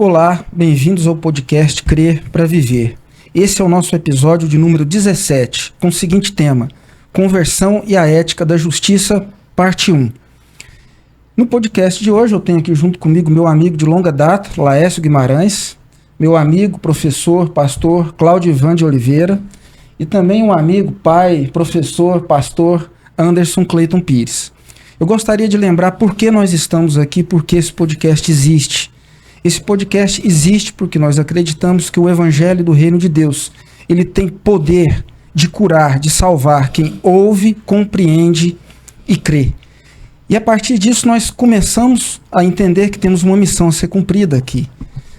Olá, bem-vindos ao podcast Crer para Viver. Esse é o nosso episódio de número 17, com o seguinte tema: Conversão e a Ética da Justiça, parte 1. No podcast de hoje eu tenho aqui junto comigo meu amigo de longa data, Laércio Guimarães, meu amigo, professor, pastor Cláudio Ivan de Oliveira e também um amigo, pai, professor, pastor Anderson Cleiton Pires. Eu gostaria de lembrar por que nós estamos aqui, por que esse podcast existe. Esse podcast existe porque nós acreditamos que o Evangelho do Reino de Deus, ele tem poder de curar, de salvar quem ouve, compreende e crê. E a partir disso nós começamos a entender que temos uma missão a ser cumprida aqui.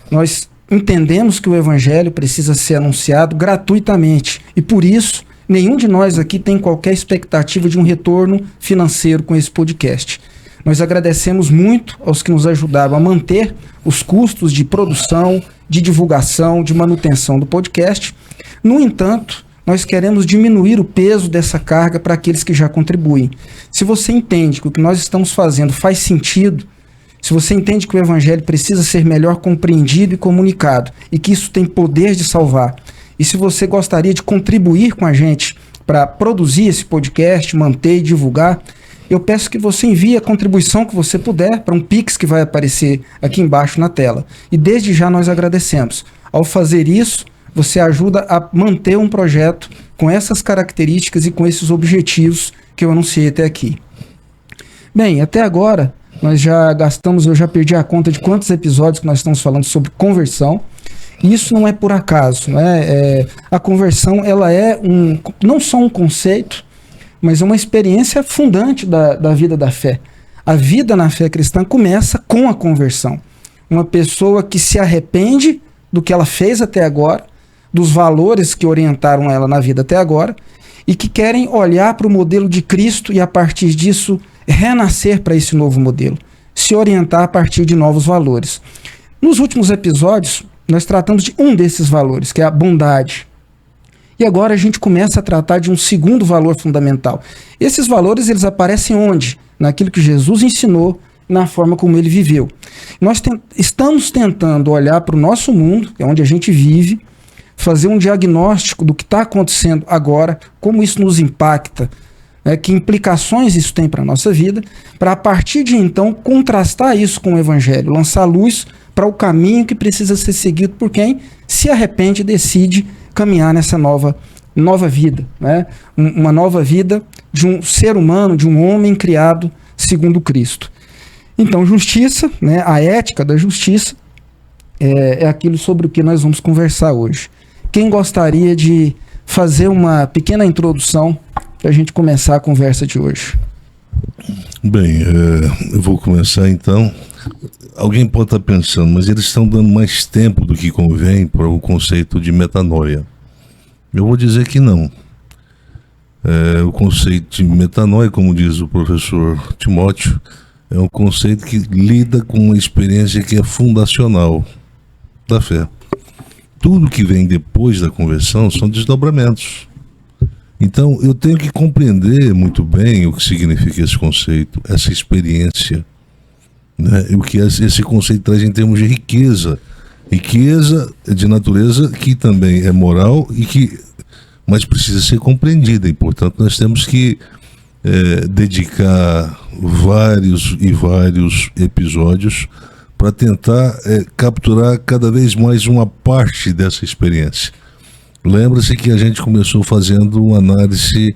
Nós entendemos que o Evangelho precisa ser anunciado gratuitamente e por isso nenhum de nós aqui tem qualquer expectativa de um retorno financeiro com esse podcast. Nós agradecemos muito aos que nos ajudaram a manter os custos de produção, de divulgação, de manutenção do podcast. No entanto, nós queremos diminuir o peso dessa carga para aqueles que já contribuem. Se você entende que o que nós estamos fazendo faz sentido, se você entende que o Evangelho precisa ser melhor compreendido e comunicado, e que isso tem poder de salvar, e se você gostaria de contribuir com a gente para produzir esse podcast, manter e divulgar, eu peço que você envie a contribuição que você puder para um Pix que vai aparecer aqui embaixo na tela. E desde já nós agradecemos. Ao fazer isso, você ajuda a manter um projeto com essas características e com esses objetivos que eu anunciei até aqui. Bem, até agora nós já gastamos, eu já perdi a conta de quantos episódios que nós estamos falando sobre conversão. E isso não é por acaso, né? A conversão, ela é não só um conceito, mas é uma experiência fundante da vida da fé. A vida na fé cristã começa com a conversão. Uma pessoa que se arrepende do que ela fez até agora, dos valores que orientaram ela na vida até agora, e que querem olhar para o modelo de Cristo e, a partir disso, renascer para esse novo modelo, se orientar a partir de novos valores. Nos últimos episódios, nós tratamos de um desses valores, que é a bondade. E agora a gente começa a tratar de um segundo valor fundamental. Esses valores, eles aparecem onde? Naquilo que Jesus ensinou, na forma como ele viveu. Nós estamos tentando olhar para o nosso mundo, que é onde a gente vive, fazer um diagnóstico do que está acontecendo agora, como isso nos impacta, que implicações isso tem para a nossa vida, para a partir de então contrastar isso com o Evangelho, lançar luz para o caminho que precisa ser seguido por quem se arrepende e decide caminhar nessa nova vida, né? Uma nova vida de um ser humano, de um homem criado segundo Cristo. Então, justiça, né? A ética da justiça é aquilo sobre o que nós vamos conversar hoje. Quem gostaria de fazer uma pequena introdução para a gente começar a conversa de hoje? Bem, eu vou começar então. Alguém pode estar pensando, mas eles estão dando mais tempo do que convém para o conceito de metanoia. Eu vou dizer que não. O conceito de metanoia, como diz o professor Timóteo, é um conceito que lida com uma experiência que é fundacional da fé. Tudo que vem depois da conversão são desdobramentos. Então, eu tenho que compreender muito bem o que significa esse conceito, essa experiência, né? O que esse conceito traz em termos de riqueza de natureza que também é moral mas precisa ser compreendida, e portanto nós temos que dedicar vários episódios para tentar capturar cada vez mais uma parte dessa experiência. Lembra-se que a gente começou fazendo uma análise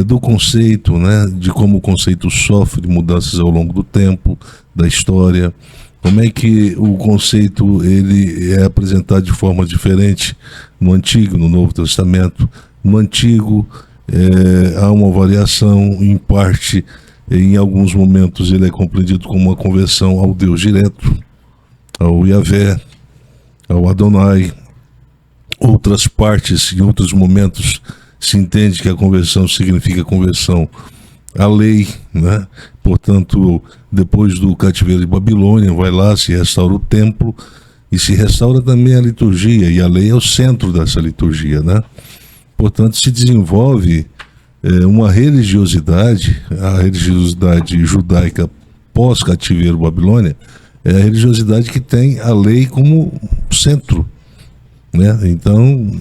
do conceito, né, de como o conceito sofre mudanças ao longo do tempo, da história, como é que o conceito ele é apresentado de forma diferente no Antigo, no Novo Testamento. No Antigo há uma variação, em parte, em alguns momentos ele é compreendido como uma conversão ao Deus direto, ao Yahvé, ao Adonai. Outras partes, em outros momentos, se entende que a conversão significa conversão à lei, né? Portanto, depois do cativeiro de Babilônia, vai lá, se restaura o templo e se restaura também a liturgia, e a lei é o centro dessa liturgia, né? Portanto, se desenvolve uma religiosidade, a religiosidade judaica pós-cativeiro Babilônia, é a religiosidade que tem a lei como centro, né? Então,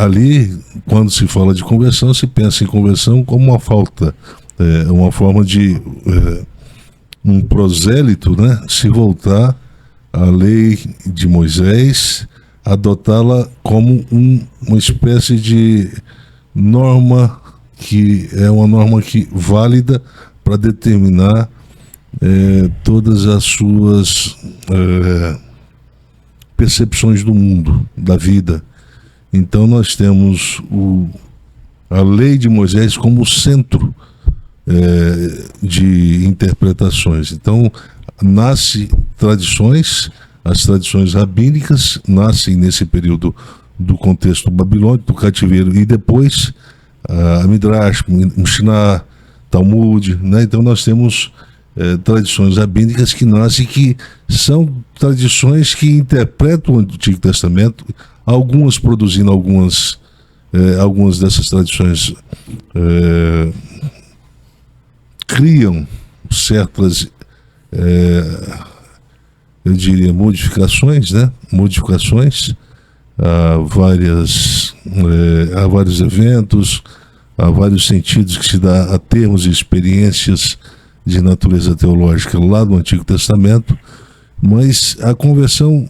ali, quando se fala de conversão, se pensa em conversão como uma falta, uma forma de um prosélito, né, se voltar à lei de Moisés, adotá-la como uma espécie de norma, que é uma norma válida para determinar todas as suas percepções do mundo, da vida. Então nós temos a lei de Moisés como centro de interpretações. Então nasce tradições, as tradições rabínicas nascem nesse período do contexto babilônico, do cativeiro, e depois a Midrash, Mishnah, Talmud, né? Então nós temos tradições rabínicas que nascem, que são tradições que interpretam o Antigo Testamento, algumas produzindo algumas dessas tradições criam certas, eu diria, modificações, né? Modificações a vários eventos, a vários sentidos que se dá a termos e experiências de natureza teológica lá do Antigo Testamento, mas a conversão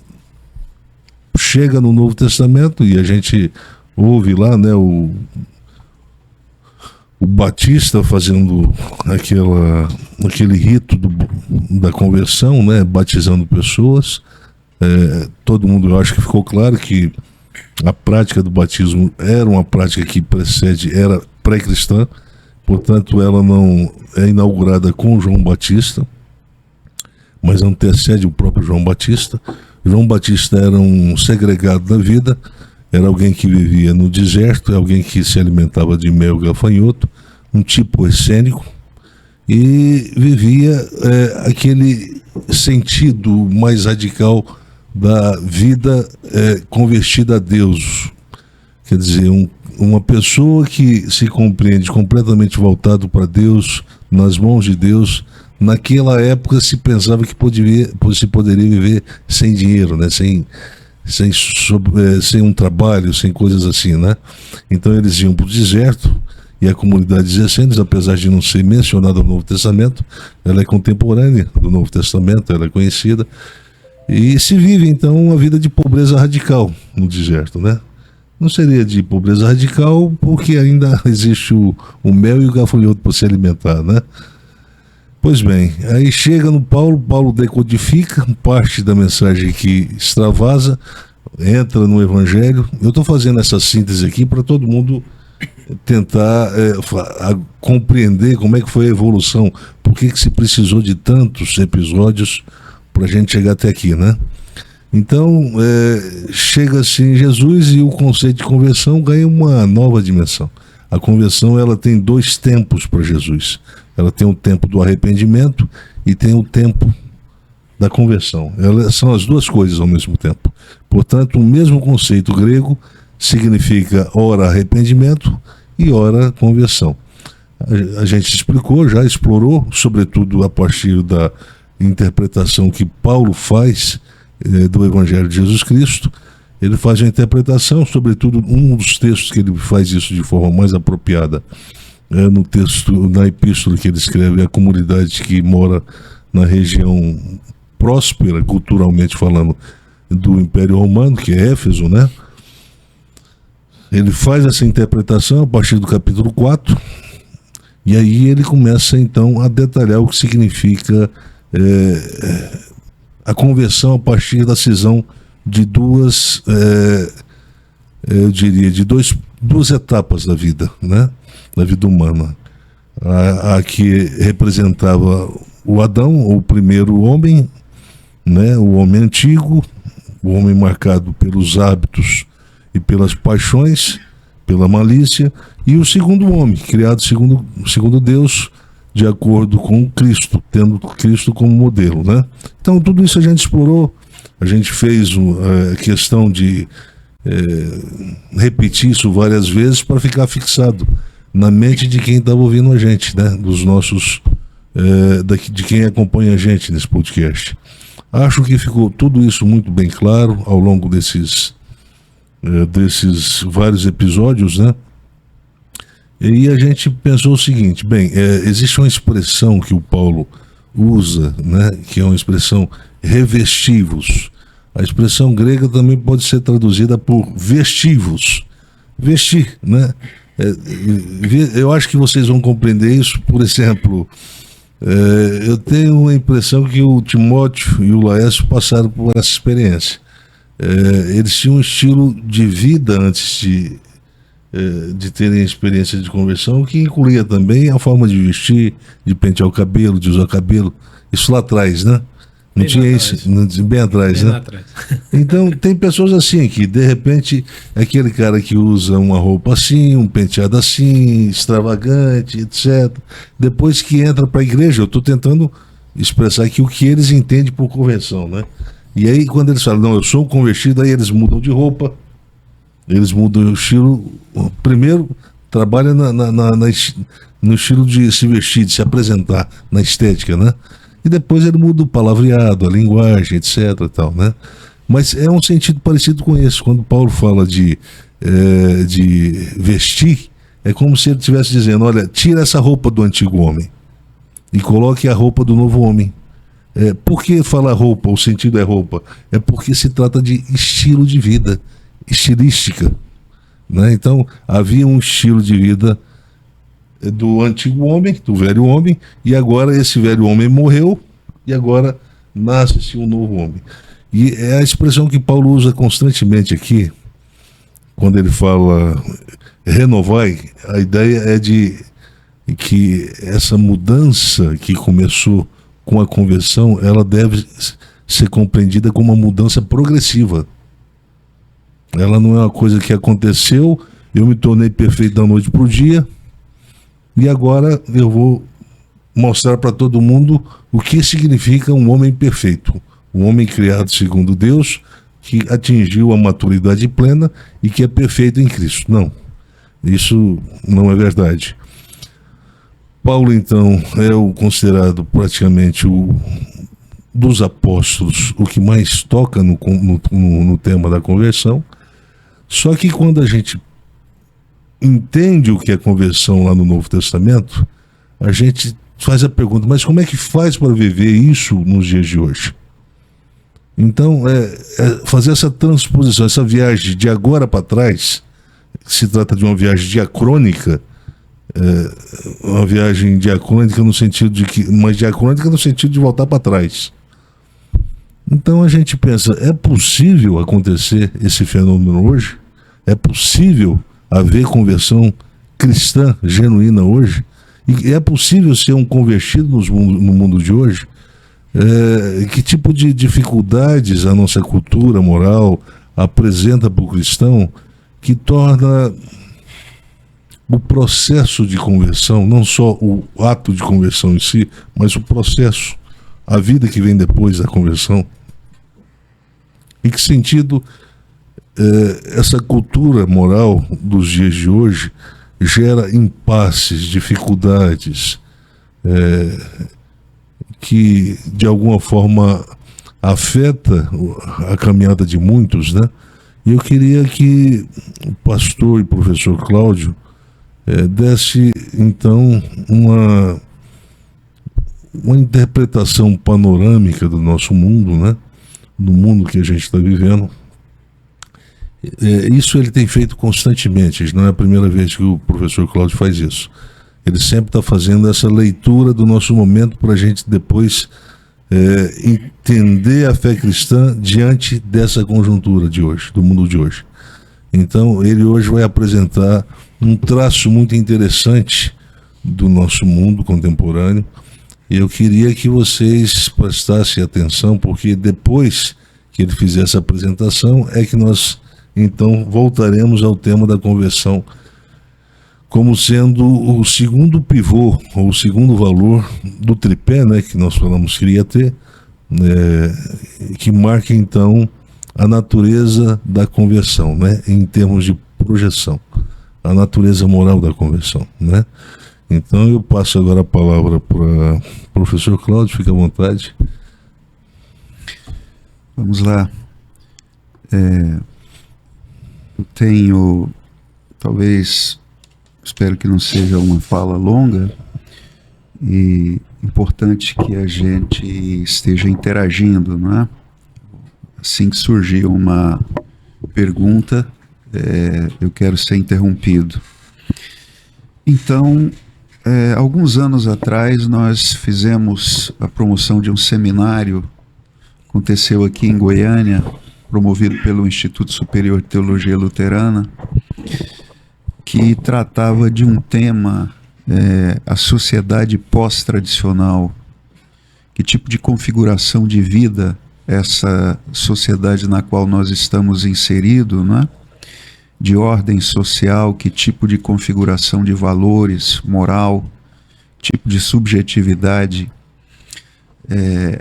chega no Novo Testamento e a gente ouve lá, né, o Batista fazendo aquele rito da conversão, né, batizando pessoas. Todo mundo, eu acho que ficou claro que a prática do batismo era uma prática que era pré-cristã, portanto ela não é inaugurada com João Batista, mas antecede o próprio João Batista. João Batista era um segregado da vida, era alguém que vivia no deserto, alguém que se alimentava de mel e gafanhoto, um tipo essênico, e vivia aquele sentido mais radical da vida convertida a Deus. Quer dizer, uma pessoa que se compreende completamente voltado para Deus, nas mãos de Deus. Naquela época se pensava que se poderia viver sem dinheiro, né? sem um trabalho, sem coisas assim, né? Então eles iam para o deserto, e a comunidade dos essênios, apesar de não ser mencionada no Novo Testamento, ela é contemporânea do Novo Testamento, ela é conhecida, e se vive então uma vida de pobreza radical no deserto, né? Não seria de pobreza radical porque ainda existe o mel e o gafanhoto para se alimentar, né? Pois bem, aí chega no Paulo decodifica parte da mensagem que extravasa, entra no Evangelho. Eu estou fazendo essa síntese aqui para todo mundo tentar compreender como é que foi a evolução, por que se precisou de tantos episódios para a gente chegar até aqui, né? Então, chega-se em Jesus e o conceito de conversão ganha uma nova dimensão. A conversão, ela tem dois tempos para Jesus. Ela tem o tempo do arrependimento e tem o tempo da conversão. Elas são as duas coisas ao mesmo tempo. Portanto, o mesmo conceito grego significa ora arrependimento e ora conversão. A gente já explorou, sobretudo a partir da interpretação que Paulo faz do Evangelho de Jesus Cristo. Ele faz a interpretação, sobretudo um dos textos que ele faz isso de forma mais apropriada, no texto, na epístola que ele escreve à comunidade que mora na região próspera, culturalmente falando, do Império Romano, que é Éfeso, né? Ele faz essa interpretação a partir do capítulo 4, e aí ele começa então a detalhar o que significa a conversão a partir da cisão de duas etapas da vida, né? Da vida humana. A que representava o Adão, o primeiro homem, né? O homem antigo, o homem marcado pelos hábitos e pelas paixões, pela malícia, e o segundo homem, criado segundo Deus, de acordo com Cristo, tendo Cristo como modelo, né? Então tudo isso a gente explorou, a gente fez questão de repetir isso várias vezes para ficar fixado na mente de quem estava ouvindo a gente, né? Dos nossos de quem acompanha a gente nesse podcast. Acho que ficou tudo isso muito bem claro ao longo desses vários episódios, né? E a gente pensou o seguinte: bem, existe uma expressão que o Paulo usa, né, que é uma expressão revestivos. A expressão grega também pode ser traduzida por vestivos, vestir, né? Eu acho que vocês vão compreender isso. Por exemplo, eu tenho a impressão que o Timóteo e o Laércio passaram por essa experiência. Eles tinham um estilo de vida antes de terem experiência de conversão, que incluía também a forma de vestir, de pentear o cabelo, de usar cabelo. Isso lá atrás, né? Não bem tinha isso, bem atrás, bem, né? Atrás. Então, tem pessoas assim, que de repente é aquele cara que usa uma roupa assim, um penteado assim, extravagante, etc. Depois que entra para a igreja, eu estou tentando expressar aqui o que eles entendem por conversão, né? E aí, quando eles falam, não, eu sou um convertido, aí eles mudam de roupa, eles mudam o estilo. Primeiro, trabalha no estilo de se vestir, de se apresentar, na estética, né? E depois ele muda o palavreado, a linguagem, etc. e tal, né? Mas é um sentido parecido com esse. Quando Paulo fala de vestir, é como se ele estivesse dizendo, olha, tira essa roupa do antigo homem e coloque a roupa do novo homem. Por que falar roupa? O sentido é roupa. É porque se trata de estilo de vida, estilística, né? Então havia um estilo de vida do antigo homem, do velho homem, e agora esse velho homem morreu e agora nasce-se um novo homem. E é a expressão que Paulo usa constantemente aqui, quando ele fala renovai. A ideia é de que essa mudança que começou com a conversão, ela deve ser compreendida como uma mudança progressiva. Ela não é uma coisa que aconteceu, eu me tornei perfeito da noite para o dia, e agora eu vou mostrar para todo mundo o que significa um homem perfeito. Um homem criado segundo Deus, que atingiu a maturidade plena e que é perfeito em Cristo. Não, isso não é verdade. Paulo, então, é o considerado praticamente dos apóstolos o que mais toca no tema da conversão. Só que quando a gente entende o que é conversão lá no Novo Testamento, a gente faz a pergunta, mas como é que faz para viver isso nos dias de hoje? Então, fazer essa transposição, essa viagem de agora para trás, se trata de uma viagem diacrônica, uma viagem diacrônica no sentido de que, mas diacrônica no sentido de voltar para trás. Então a gente pensa, é possível acontecer esse fenômeno hoje? É possível haver conversão cristã genuína hoje? E é possível ser um convertido no mundo de hoje? Que tipo de dificuldades a nossa cultura moral apresenta para o cristão que torna o processo de conversão, não só o ato de conversão em si, mas o processo, a vida que vem depois da conversão? Em que sentido essa cultura moral dos dias de hoje gera impasses, dificuldades, que de alguma forma afeta a caminhada de muitos, né? E eu queria que o pastor e professor Cláudio desse então uma interpretação panorâmica do nosso mundo, né? Do mundo que a gente está vivendo. Isso ele tem feito constantemente, não é a primeira vez que o professor Cláudio faz isso. Ele sempre está fazendo essa leitura do nosso momento para a gente depois entender a fé cristã diante dessa conjuntura de hoje, do mundo de hoje. Então ele hoje vai apresentar um traço muito interessante do nosso mundo contemporâneo, e eu queria que vocês prestassem atenção, porque depois que ele fizer essa apresentação é que nós então voltaremos ao tema da conversão como sendo o segundo pivô, ou o segundo valor do tripé, né, que nós falamos que iria ter, que marca então a natureza da conversão, né, em termos de projeção, a natureza moral da conversão, né? Então eu passo agora a palavra para o professor Cláudio, fique à vontade. Vamos lá. Eu tenho, talvez, espero que não seja uma fala longa, e importante que a gente esteja interagindo, não é? Assim que surgir uma pergunta, eu quero ser interrompido. Então, alguns anos atrás, nós fizemos a promoção de um seminário, aconteceu aqui em Goiânia, promovido pelo Instituto Superior de Teologia Luterana, que tratava de um tema, a sociedade pós-tradicional. Que tipo de configuração de vida essa sociedade na qual nós estamos inseridos, né? De ordem social, que tipo de configuração de valores, moral, tipo de subjetividade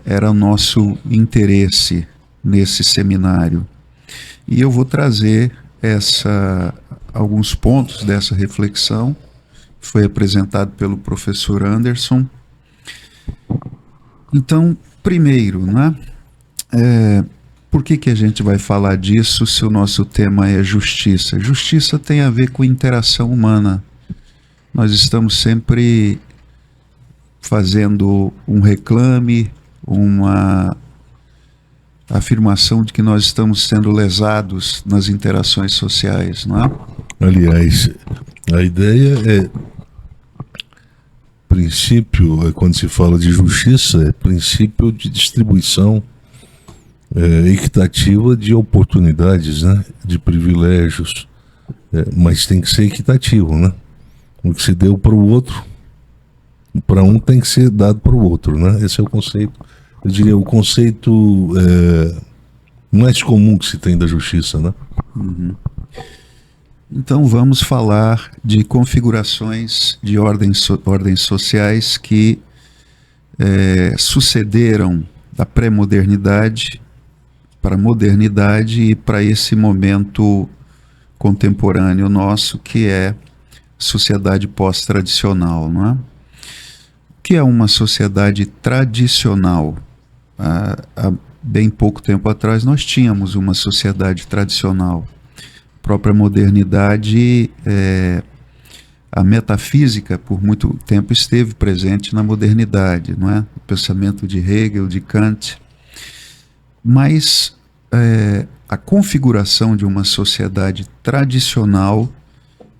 era o nosso interesse nesse seminário. E eu vou trazer alguns pontos dessa reflexão, que foi apresentado pelo professor Anderson. Então, primeiro, né? Por que a gente vai falar disso se o nosso tema é justiça? Justiça tem a ver com interação humana. Nós estamos sempre fazendo um reclame, uma afirmação de que nós estamos sendo lesados nas interações sociais, não é? Aliás, a ideia princípio, quando se fala de justiça, é princípio de distribuição equitativa de oportunidades, né? De privilégios, mas tem que ser equitativo, né? O que se deu para o outro, para um tem que ser dado para o outro, né? Esse é o conceito, eu diria, o conceito mais comum que se tem da justiça, né? Uhum. Então vamos falar de configurações de ordens sociais que sucederam da pré-modernidade para a modernidade e para esse momento contemporâneo nosso, que é sociedade pós-tradicional, não é? O que é uma sociedade tradicional? Há bem pouco tempo atrás nós tínhamos uma sociedade tradicional. A própria modernidade, a metafísica por muito tempo esteve presente na modernidade, não é? O pensamento de Hegel, de Kant. Mas a configuração de uma sociedade tradicional,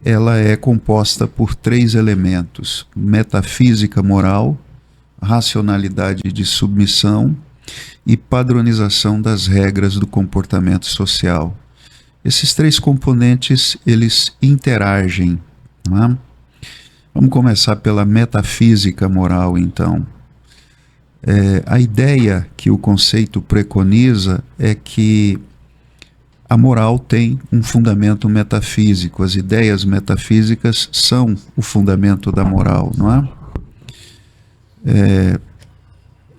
ela é composta por 3 elementos: metafísica moral, racionalidade de submissão e padronização das regras do comportamento social. Esses 3 componentes, eles interagem, não é? Vamos começar pela metafísica moral, então. A ideia que o conceito preconiza é que a moral tem um fundamento metafísico. As ideias metafísicas são o fundamento da moral, não é?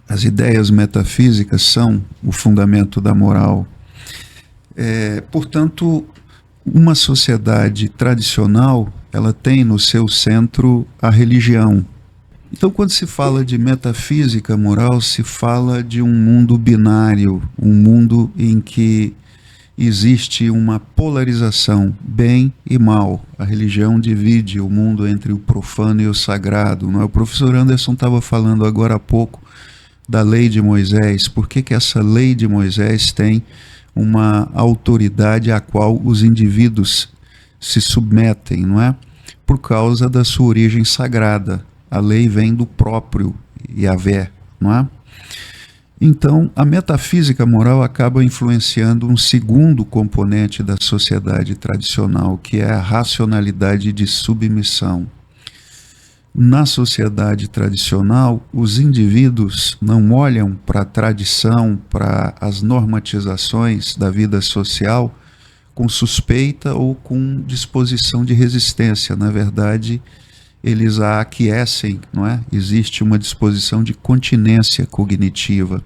As ideias metafísicas são o fundamento da moral. Portanto, uma sociedade tradicional, ela tem no seu centro a religião. Então, quando se fala de metafísica moral, se fala de um mundo binário, um mundo em que existe uma polarização, bem e mal. A religião divide o mundo entre o profano e o sagrado, não é? O professor Anderson estava falando agora há pouco da lei de Moisés. Por que essa lei de Moisés tem uma autoridade à qual os indivíduos se submetem, não é? Por causa da sua origem sagrada. A lei vem do próprio Yahvé, não é? Então, a metafísica moral acaba influenciando um segundo componente da sociedade tradicional, que é a racionalidade de submissão. Na sociedade tradicional, os indivíduos não olham para a tradição, para as normatizações da vida social com suspeita ou com disposição de resistência. Na verdade, eles a aquecem, não é? Existe uma disposição de continência cognitiva.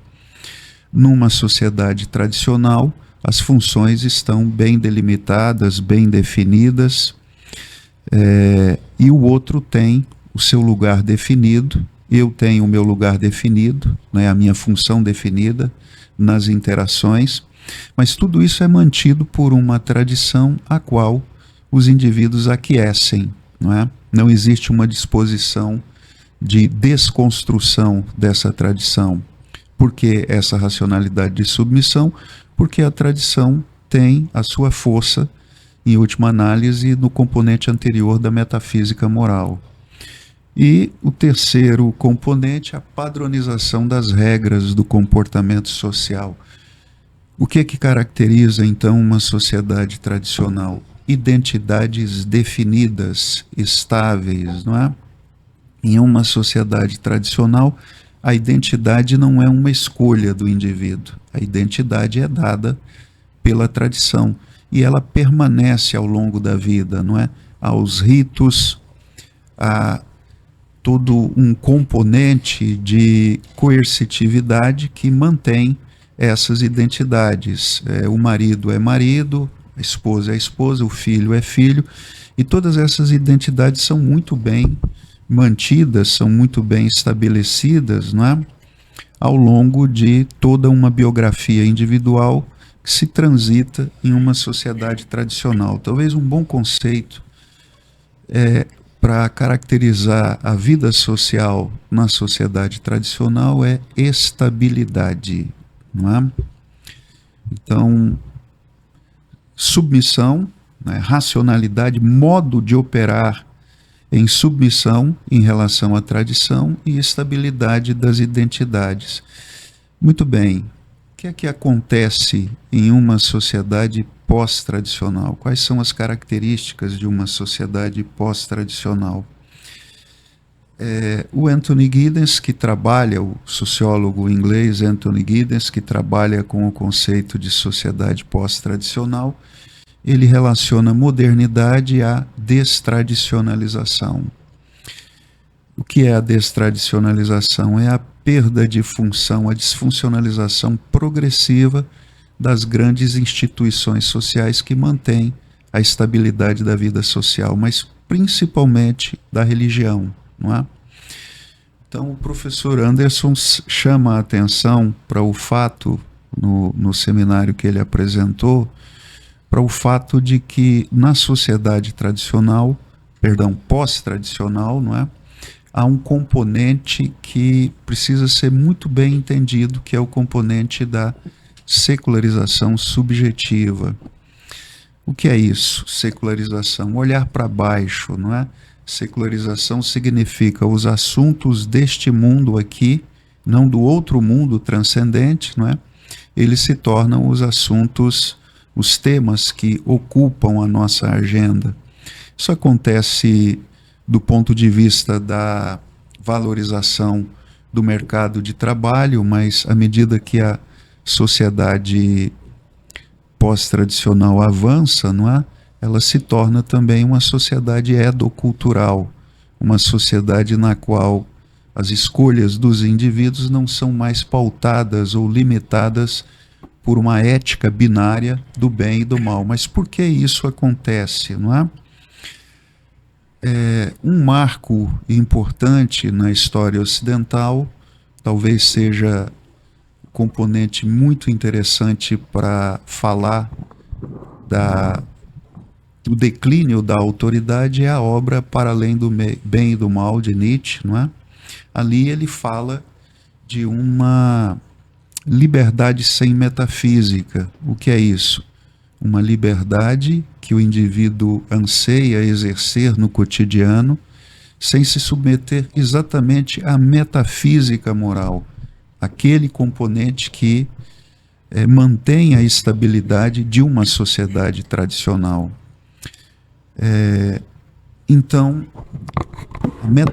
Numa sociedade tradicional, as funções estão bem delimitadas, bem definidas, e o outro tem o seu lugar definido, eu tenho o meu lugar definido, né, a minha função definida nas interações, mas tudo isso é mantido por uma tradição a qual os indivíduos aquecem, não é? Não existe uma disposição de desconstrução dessa tradição. Por que essa racionalidade de submissão? Porque a tradição tem a sua força, em última análise, no componente anterior da metafísica moral. E o terceiro componente, a padronização das regras do comportamento social. O que caracteriza, então, uma sociedade tradicional? Identidades definidas, estáveis, não é? Em uma sociedade tradicional, a identidade não é uma escolha do indivíduo. A identidade é dada pela tradição e ela permanece ao longo da vida, não é? Aos ritos, a todo um componente de coercitividade que mantém essas identidades. O marido é marido, a esposa é esposa, o filho é filho, e todas essas identidades são muito bem mantidas, são muito bem estabelecidas, não é? Ao longo de toda uma biografia individual que se transita em uma sociedade tradicional. Talvez um bom conceito para caracterizar a vida social na sociedade tradicional é estabilidade, não é? Então, submissão, né, racionalidade, modo de operar em submissão em relação à tradição e estabilidade das identidades. Muito bem, o que é que acontece em uma sociedade pós-tradicional? Quais são as características de uma sociedade pós-tradicional? O Anthony Giddens, que trabalha, o sociólogo inglês Anthony Giddens, que trabalha com o conceito de sociedade pós-tradicional, ele relaciona modernidade à destradicionalização. O que é a destradicionalização? É a perda de função, a disfuncionalização progressiva das grandes instituições sociais que mantêm a estabilidade da vida social, mas principalmente da religião, não é? Então, o professor Anderson chama a atenção para o fato, no seminário que ele apresentou, para o fato de que na sociedade tradicional, pós-tradicional, não é? Há um componente que precisa ser muito bem entendido, que é o componente da secularização subjetiva. O que é isso? Secularização, olhar para baixo, não é? Secularização significa os assuntos deste mundo aqui, não do outro mundo transcendente, não é? Eles se tornam os assuntos, os temas que ocupam a nossa agenda. Isso acontece do ponto de vista da valorização do mercado de trabalho, mas à medida que a sociedade pós-tradicional avança, não é? Ela se torna também uma sociedade edocultural, uma sociedade na qual as escolhas dos indivíduos não são mais pautadas ou limitadas por uma ética binária do bem e do mal. Mas por que isso acontece, não é? Um marco importante na história ocidental, talvez seja um componente muito interessante para falar do declínio da autoridade, é a obra Para Além do Bem e do Mal, de Nietzsche, não é? Ali ele fala de uma liberdade sem metafísica. O que é isso? Uma liberdade que o indivíduo anseia exercer no cotidiano, sem se submeter exatamente à metafísica moral, aquele componente que mantém a estabilidade de uma sociedade tradicional. Então,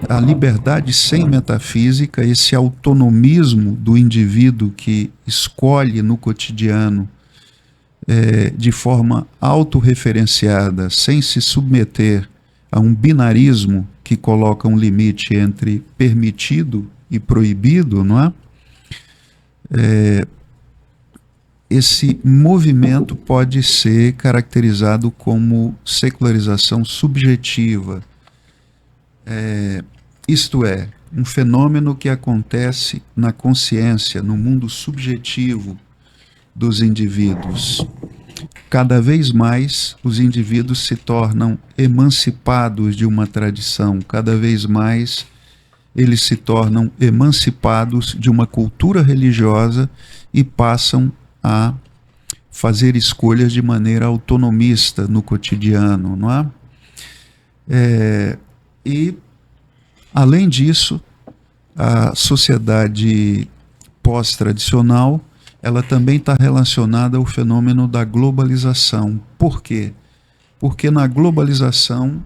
a liberdade sem metafísica, esse autonomismo do indivíduo que escolhe no cotidiano de forma autorreferenciada, sem se submeter a um binarismo que coloca um limite entre permitido e proibido, não é? Esse movimento pode ser caracterizado como secularização subjetiva. Isto é, um fenômeno que acontece na consciência, no mundo subjetivo dos indivíduos. Cada vez mais os indivíduos se tornam emancipados de uma tradição, cada vez mais eles se tornam emancipados de uma cultura religiosa e passam a fazer escolhas de maneira autonomista no cotidiano, não é? E, além disso, a sociedade pós-tradicional, ela também está relacionada ao fenômeno da globalização. Por quê? Porque na globalização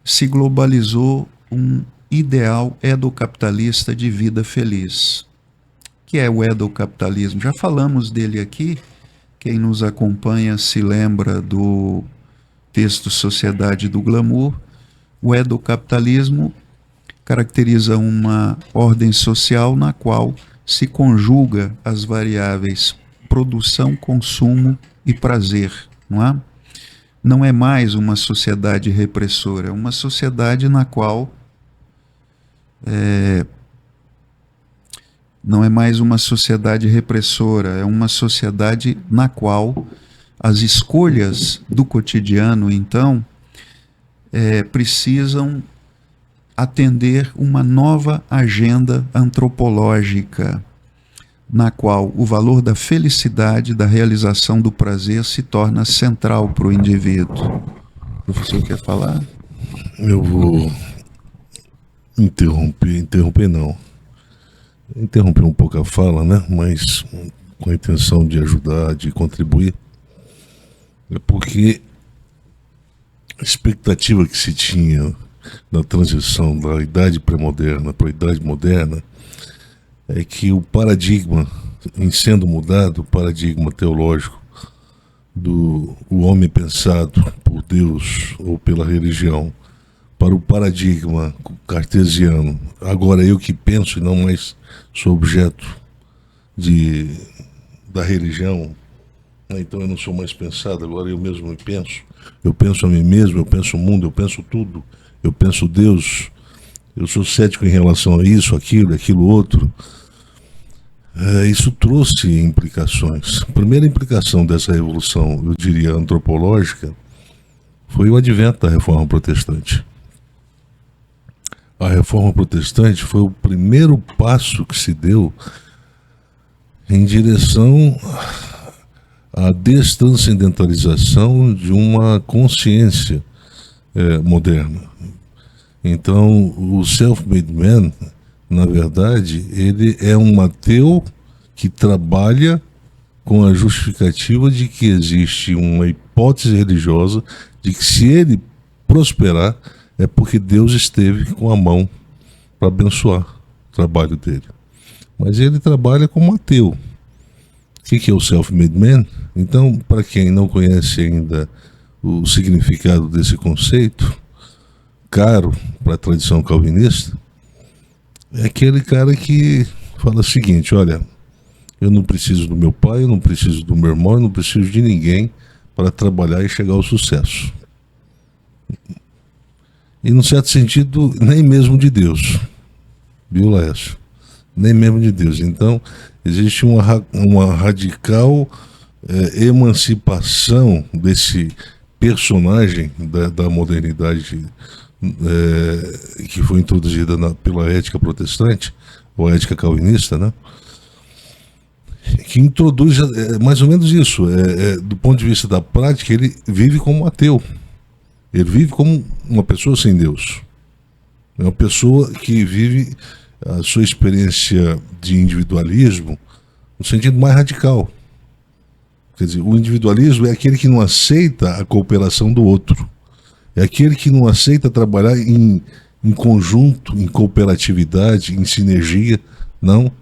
se globalizou um ideal edocapitalista de vida feliz. Que é o edocapitalismo? Já falamos dele aqui. Quem nos acompanha se lembra do texto Sociedade do Glamour. O edocapitalismo caracteriza uma ordem social na qual se conjuga as variáveis produção, consumo e prazer, não é? Não é mais uma sociedade repressora, é uma sociedade na qual não é mais uma sociedade repressora, é uma sociedade na qual as escolhas do cotidiano, então, precisam atender uma nova agenda antropológica, na qual o valor da felicidade, da realização do prazer se torna central para o indivíduo. O professor quer falar? Eu vou interromper um pouco a fala, né? Mas com a intenção de ajudar, de contribuir, é porque a expectativa que se tinha na transição da idade pré-moderna para a idade moderna é que o paradigma, em sendo mudado, o paradigma teológico do homem pensado por Deus ou pela religião para o paradigma cartesiano, agora eu que penso e não mais sou objeto da religião, então eu não sou mais pensado, agora eu mesmo me penso, eu penso a mim mesmo, eu penso o mundo, eu penso tudo, eu penso Deus, eu sou cético em relação a isso, aquilo outro. Isso trouxe implicações. A primeira implicação dessa revolução, eu diria, antropológica, foi o advento da Reforma Protestante. A Reforma Protestante foi o primeiro passo que se deu em direção à destranscendentalização de uma consciência moderna. Então, o self-made man, na verdade, ele é um ateu que trabalha com a justificativa de que existe uma hipótese religiosa de que se ele prosperar é porque Deus esteve com a mão para abençoar o trabalho dele. Mas ele trabalha como ateu. O que é o self-made man? Então, para quem não conhece ainda o significado desse conceito, caro para a tradição calvinista, é aquele cara que fala o seguinte: olha, eu não preciso do meu pai, eu não preciso do meu irmão, eu não preciso de ninguém para trabalhar e chegar ao sucesso. E, num certo sentido, nem mesmo de Deus. Viu, Laércio? Nem mesmo de Deus. Então, existe uma radical emancipação desse personagem da modernidade que foi introduzida pela ética protestante, ou ética calvinista, né? Que introduz mais ou menos isso. Do ponto de vista da prática, ele vive como ateu. Ele vive como uma pessoa sem Deus. É uma pessoa que vive a sua experiência de individualismo no sentido mais radical. Quer dizer, o individualismo é aquele que não aceita a cooperação do outro. É aquele que não aceita trabalhar em conjunto, em cooperatividade, em sinergia. Não.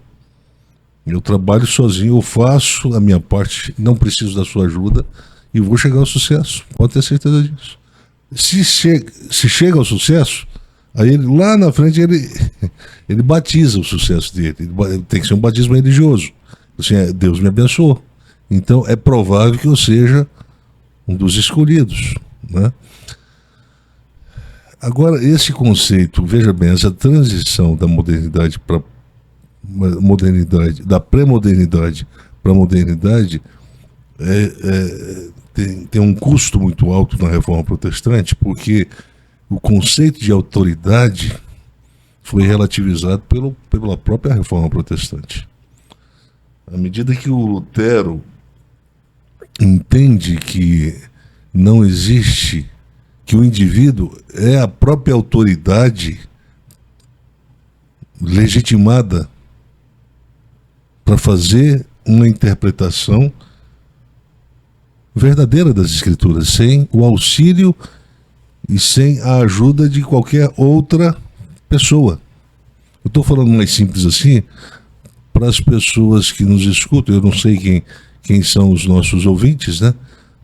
Eu trabalho sozinho, eu faço a minha parte, não preciso da sua ajuda e vou chegar ao sucesso. Pode ter certeza disso. Se chega ao sucesso, aí ele, lá na frente ele batiza o sucesso dele. Ele tem que ser um batismo religioso. Assim, Deus me abençoou. Então é provável que eu seja um dos escolhidos, né? Agora, esse conceito, veja bem, essa transição da modernidade para modernidade, da pré-modernidade para a modernidade, tem um custo muito alto na Reforma Protestante, porque o conceito de autoridade foi relativizado pela própria Reforma Protestante. À medida que o Lutero entende que não existe, que o indivíduo é a própria autoridade legitimada para fazer uma interpretação verdadeira das Escrituras, sem o auxílio e sem a ajuda de qualquer outra pessoa. Eu estou falando mais simples assim, para as pessoas que nos escutam, eu não sei quem são os nossos ouvintes, né?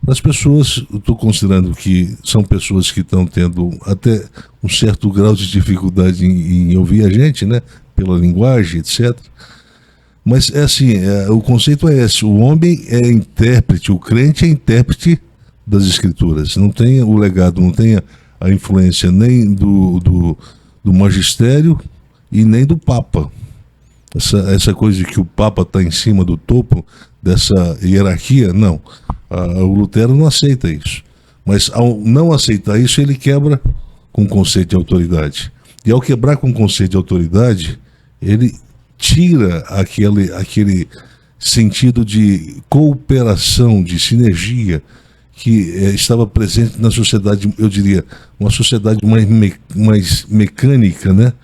Para as pessoas, eu estou considerando que são pessoas que estão tendo até um certo grau de dificuldade em ouvir a gente, né? Pela linguagem, etc. Mas é assim, o conceito é esse: o homem é intérprete, o crente é intérprete das Escrituras. Não tem o legado, não tem a influência nem do magistério e nem do Papa. Essa coisa de que o Papa está em cima do topo dessa hierarquia, não. O Lutero não aceita isso. Mas ao não aceitar isso, ele quebra com o conceito de autoridade. E ao quebrar com o conceito de autoridade, ele tira aquele sentido de cooperação, de sinergia que estava presente na sociedade, eu diria, uma sociedade mais mecânica, né,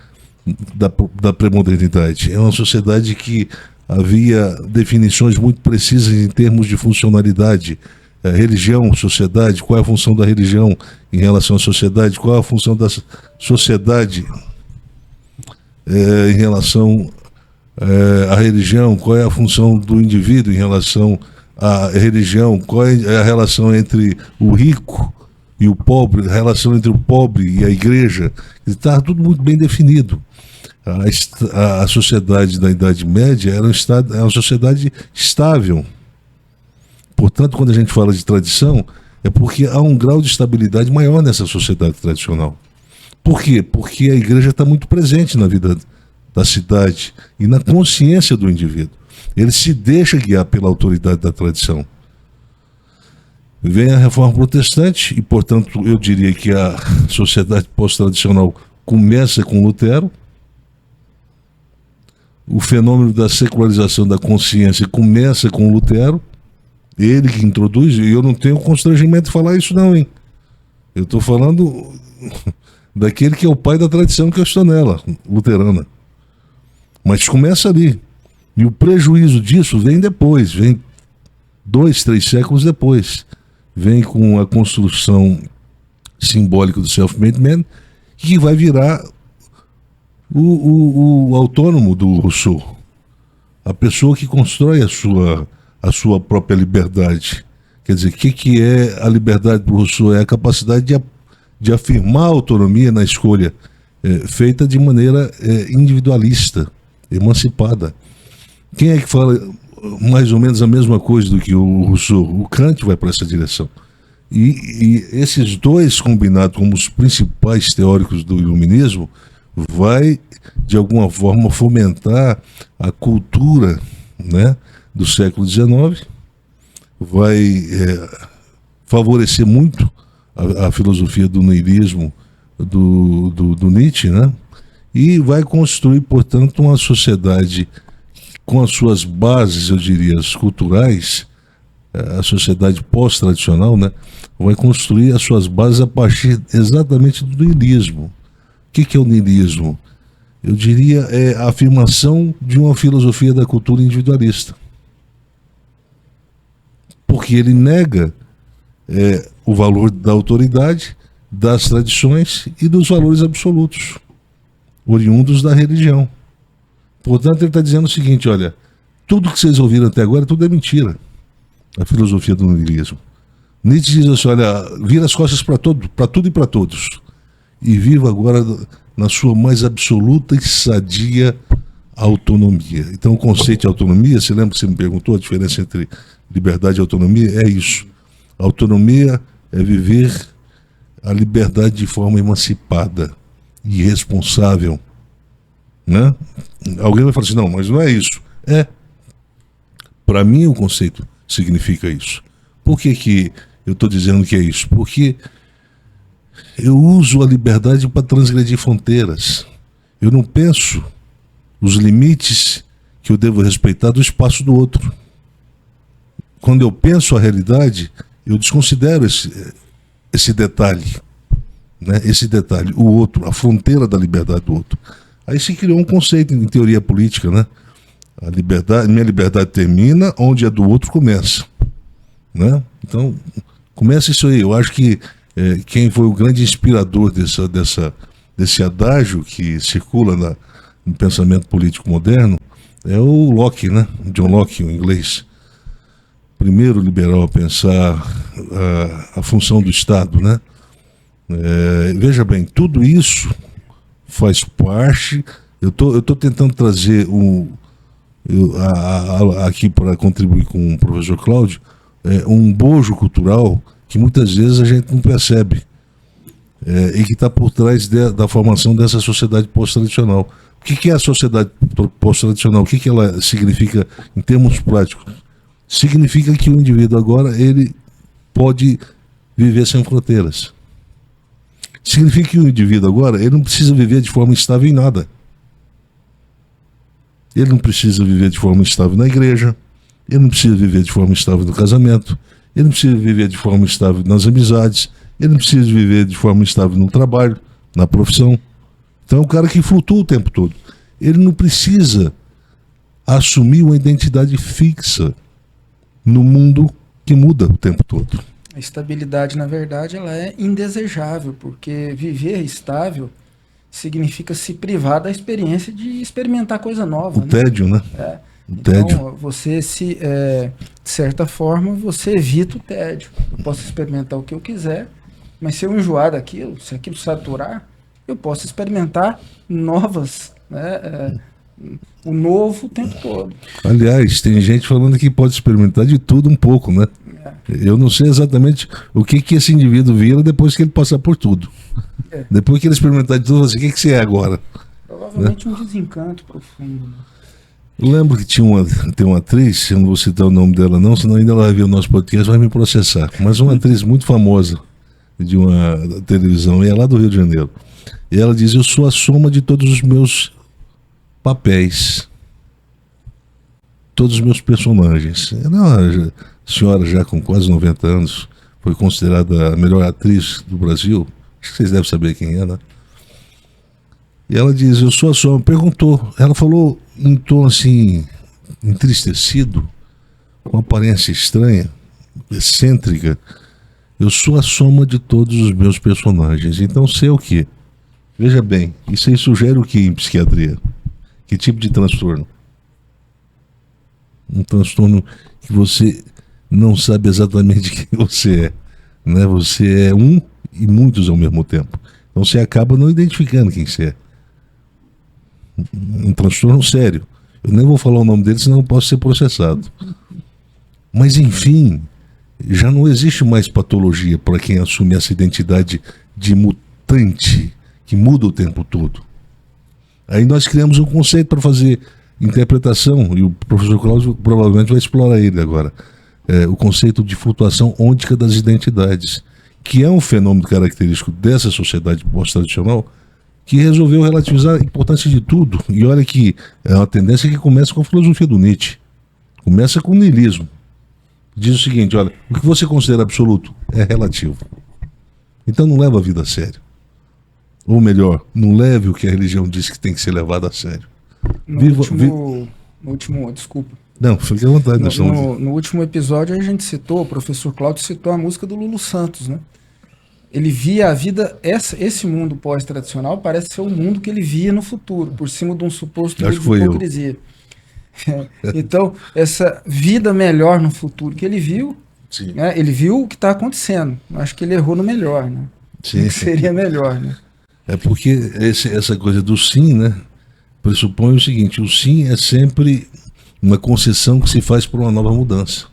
da pré-modernidade. É uma sociedade que havia definições muito precisas em termos de funcionalidade. Religião, sociedade, qual é a função da religião em relação à sociedade, qual é a função da sociedade em relação à religião, qual é a função do indivíduo em relação à religião, qual é a relação entre o rico e o relação entre o pobre e a igreja. Está tudo muito bem definido. A sociedade da Idade Média era uma sociedade estável. Portanto, quando a gente fala de tradição, é porque há um grau de estabilidade maior nessa sociedade tradicional. Por quê? Porque a igreja está muito presente na vida da cidade e na consciência do indivíduo. Ele se deixa guiar pela autoridade da tradição. Vem a Reforma Protestante e, portanto, eu diria que a sociedade pós-tradicional começa com Lutero. O fenômeno da secularização da consciência começa com Lutero. Ele que introduz, e eu não tenho constrangimento de falar isso não, hein? Eu estou falando daquele que é o pai da tradição que eu estou nela, luterana. Mas começa ali. E o prejuízo disso vem depois, vem 2, 3 séculos depois. Vem com a construção simbólica do self-made man, que vai virar o autônomo do Rousseau. A pessoa que constrói a sua própria liberdade. Quer dizer, o que é a liberdade do Rousseau? É a capacidade de afirmar a autonomia na escolha, feita de maneira individualista, emancipada. Quem é que fala mais ou menos a mesma coisa do que o Rousseau? O Kant vai para essa direção. E esses dois, combinados como os principais teóricos do iluminismo, vai, de alguma forma, fomentar a cultura, né, do século XIX, vai favorecer muito a filosofia do niilismo do Nietzsche, né? E vai construir, portanto, uma sociedade com as suas bases, eu diria, as culturais, a sociedade pós-tradicional, né? Vai construir as suas bases a partir exatamente do niilismo. O que é o niilismo? Eu diria é a afirmação de uma filosofia da cultura individualista. Porque ele nega o valor da autoridade, das tradições e dos valores absolutos, oriundos da religião. Portanto, ele está dizendo o seguinte: olha, tudo que vocês ouviram até agora, tudo é mentira. A filosofia do niilismo. Nietzsche diz assim: olha, vira as costas para tudo e para todos. E viva agora na sua mais absoluta e sadia autonomia. Então, o conceito de autonomia, você lembra que você me perguntou a diferença entre liberdade e autonomia? É isso. Autonomia é viver a liberdade de forma emancipada e responsável, né? Alguém vai falar assim, não, mas não é isso. Para mim o conceito significa isso. Por que eu estou dizendo que é isso? Porque eu uso a liberdade para transgredir fronteiras. Eu não penso os limites que eu devo respeitar do espaço do outro. Quando eu penso a realidade, eu desconsidero esse detalhe, né? Esse detalhe, o outro, a fronteira da liberdade do outro. Aí se criou um conceito em teoria política, né? A liberdade, minha liberdade termina onde a do outro começa, né? Então, começa isso aí. Eu acho que quem foi o grande inspirador desse adágio que circula no pensamento político moderno é o Locke, né? John Locke, o inglês. Primeiro liberal a pensar a função do Estado, né? Veja bem, tudo isso faz parte. Eu tô tentando trazer aqui para contribuir com o professor Cláudio um bojo cultural que muitas vezes a gente não percebe e que está por trás da formação dessa sociedade pós-tradicional. O que é a sociedade pós-tradicional? O que ela significa em termos práticos? Significa que o indivíduo agora ele pode viver sem fronteiras. Significa que o indivíduo agora ele não precisa viver de forma estável em nada. Ele não precisa viver de forma estável na igreja, ele não precisa viver de forma estável no casamento, ele não precisa viver de forma estável nas amizades, ele não precisa viver de forma estável no trabalho, na profissão. Então é um cara que flutua o tempo todo. Ele não precisa assumir uma identidade fixa no mundo que muda o tempo todo. A estabilidade, na verdade, ela é indesejável, porque viver estável significa se privar da experiência de experimentar coisa nova. O tédio, né? O tédio. Então, você de certa forma, você evita o tédio. Eu posso experimentar o que eu quiser, mas se eu enjoar daquilo, se aquilo saturar, eu posso experimentar novas, né? O novo o tempo todo. Aliás, tem gente falando que pode experimentar de tudo um pouco, né? Eu não sei exatamente o que esse indivíduo vira depois que ele passar por tudo. Depois que ele experimentar de tudo, assim, o que você é agora? Provavelmente um desencanto profundo. Eu lembro que tem uma atriz, eu não vou citar o nome dela não, senão ainda ela vai ver o nosso podcast e vai me processar. Mas uma atriz muito famosa de uma televisão, e é lá do Rio de Janeiro. E ela diz, eu sou a soma de todos os meus papéis, todos os meus personagens. Ela, senhora já com quase 90 anos, foi considerada a melhor atriz do Brasil. Acho que vocês devem saber quem é, né? E ela diz, eu sou a soma. Perguntou, ela falou em tom assim, entristecido, com aparência estranha, excêntrica. Eu sou a soma de todos os meus personagens. Então sei o quê? Veja bem, isso aí sugere o que em psiquiatria? Que tipo de transtorno? Um transtorno que você não sabe exatamente quem você é, né? Você é um e muitos ao mesmo tempo. Então você acaba não identificando quem você é. Um transtorno sério. Eu nem vou falar o nome dele, senão eu posso ser processado. Mas enfim, já não existe mais patologia para quem assume essa identidade de mutante que muda o tempo todo. Aí nós criamos um conceito para fazer interpretação, e o professor Cláudio provavelmente vai explorar ele agora, o conceito de flutuação ôntica das identidades, que é um fenômeno característico dessa sociedade pós-tradicional que resolveu relativizar a importância de tudo. E olha que é uma tendência que começa com a filosofia do Nietzsche, começa com o niilismo. Diz o seguinte, olha, o que você considera absoluto é relativo. Então não leva a vida a sério. Ou melhor, não leve o que a religião diz que tem que ser levado a sério. No último, desculpa. Não, fique à vontade. No último episódio a gente citou, o professor Cláudio citou a música do Lulu Santos, né? Ele via a vida, esse mundo pós-tradicional parece ser o mundo que ele via no futuro, por cima de um suposto nível de hipocrisia. Então, essa vida melhor no futuro que ele viu, né, ele viu o que está acontecendo. Acho que ele errou no melhor, né? Sim. Que seria melhor, né? É porque essa coisa do sim, né, pressupõe o seguinte, o sim é sempre uma concessão que se faz para uma nova mudança.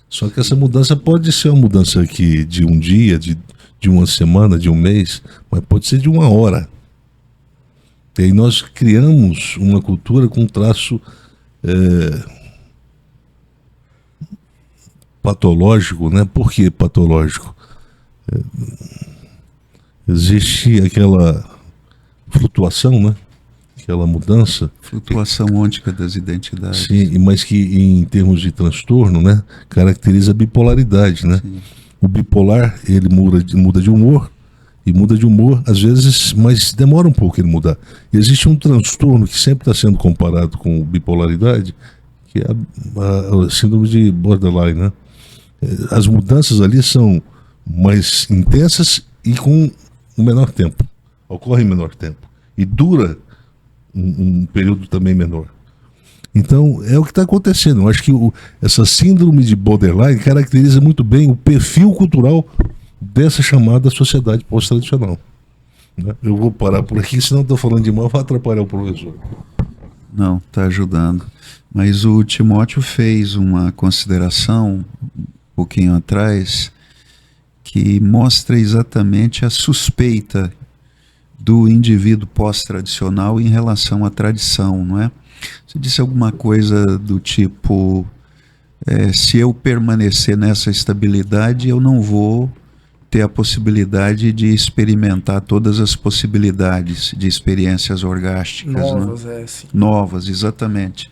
Só que essa mudança pode ser uma mudança aqui de um dia, de de uma semana, de um mês, mas pode ser de uma hora. E aí nós criamos uma cultura com traço patológico, né? Por que patológico? Existe aquela flutuação, né? Aquela mudança. Flutuação ôntica das identidades. Sim, mas que em termos de transtorno, né? Caracteriza a bipolaridade, né? Sim. O bipolar, ele muda de humor, e muda de humor, às vezes, mas demora um pouco ele mudar. Existe um transtorno que sempre está sendo comparado com bipolaridade, que é a síndrome de borderline, né? As mudanças ali são mais intensas e com um menor tempo. Ocorre em menor tempo. E dura um período também menor. Então, é o que está acontecendo. Eu acho que essa síndrome de borderline caracteriza muito bem o perfil cultural dessa chamada sociedade pós-tradicional. Né? Eu vou parar por aqui, senão estou falando demais, vai atrapalhar o professor. Não, está ajudando. Mas o Timóteo fez uma consideração um pouquinho atrás que mostra exatamente a suspeita do indivíduo pós-tradicional em relação à tradição, não é? Você disse alguma coisa do tipo, se eu permanecer nessa estabilidade, eu não vou ter a possibilidade de experimentar todas as possibilidades de experiências orgásticas. Novas, né? sim. Novas, exatamente.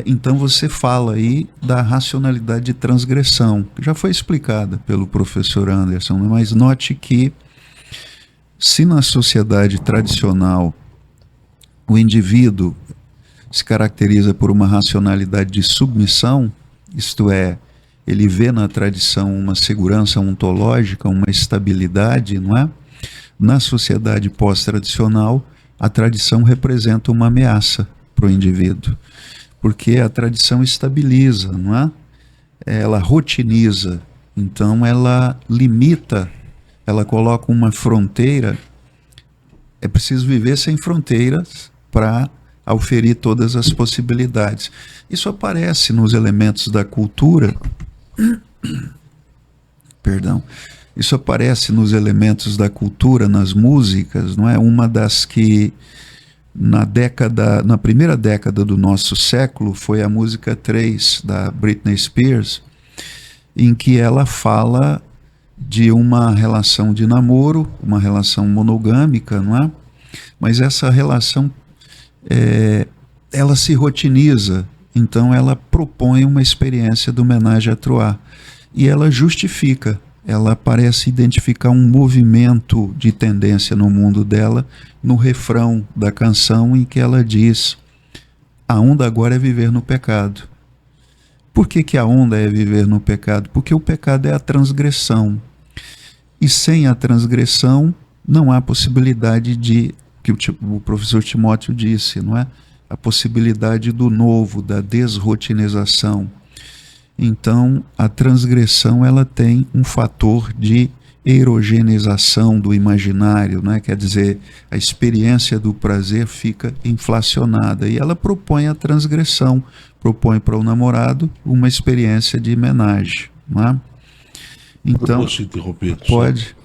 Então você fala aí da racionalidade de transgressão, que já foi explicada pelo professor Anderson, né? Mas note que se na sociedade tradicional o indivíduo se caracteriza por uma racionalidade de submissão, isto é, ele vê na tradição uma segurança ontológica, uma estabilidade, não é? Na sociedade pós-tradicional, a tradição representa uma ameaça para o indivíduo, porque a tradição estabiliza, não é? Ela rotiniza, então ela limita, ela coloca uma fronteira. É preciso viver sem fronteiras para auferir todas as possibilidades. Isso aparece nos elementos da cultura. Perdão. Isso aparece nos elementos da cultura, nas músicas, não é? Uma das que na primeira década do nosso século foi a música 3 da Britney Spears, em que ela fala de uma relação de namoro, uma relação monogâmica, não é? Mas essa relação ela se rotiniza, então ela propõe uma experiência do ménage à trois e ela justifica, ela parece identificar um movimento de tendência no mundo dela no refrão da canção em que ela diz: a onda agora é viver no pecado. Por que a onda é viver no pecado? Porque o pecado é a transgressão, e sem a transgressão não há possibilidade de, que o professor Timóteo disse, não é? A possibilidade do novo, da desrotinização. Então, a transgressão ela tem um fator de erogenização do imaginário, né? Quer dizer, a experiência do prazer fica inflacionada e ela propõe a transgressão, propõe para o namorado uma experiência de homenagem, não é? Então, posso interromper? pode.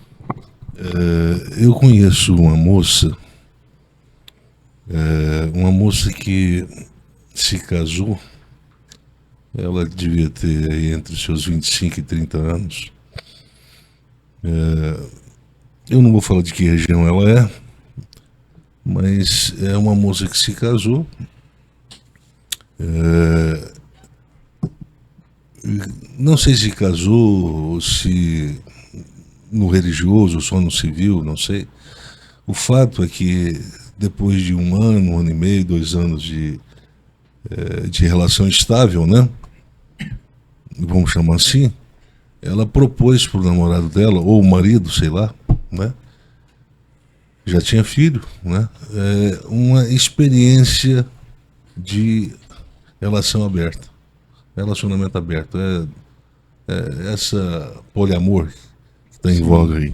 Eu conheço uma moça que se casou. Ela devia ter aí entre os seus 25 e 30 anos. Eu não vou falar de que região ela é, mas é uma moça que se casou. Não sei se casou, se no religioso, só no civil, não sei. O fato é que depois de um ano e meio, 2 anos de relação estável, né? Vamos chamar assim, ela propôs para o namorado dela, ou o marido, sei lá, né? Já tinha filho, né? Uma experiência de relação aberta, relacionamento aberto. Essa poliamor que está em voga aí.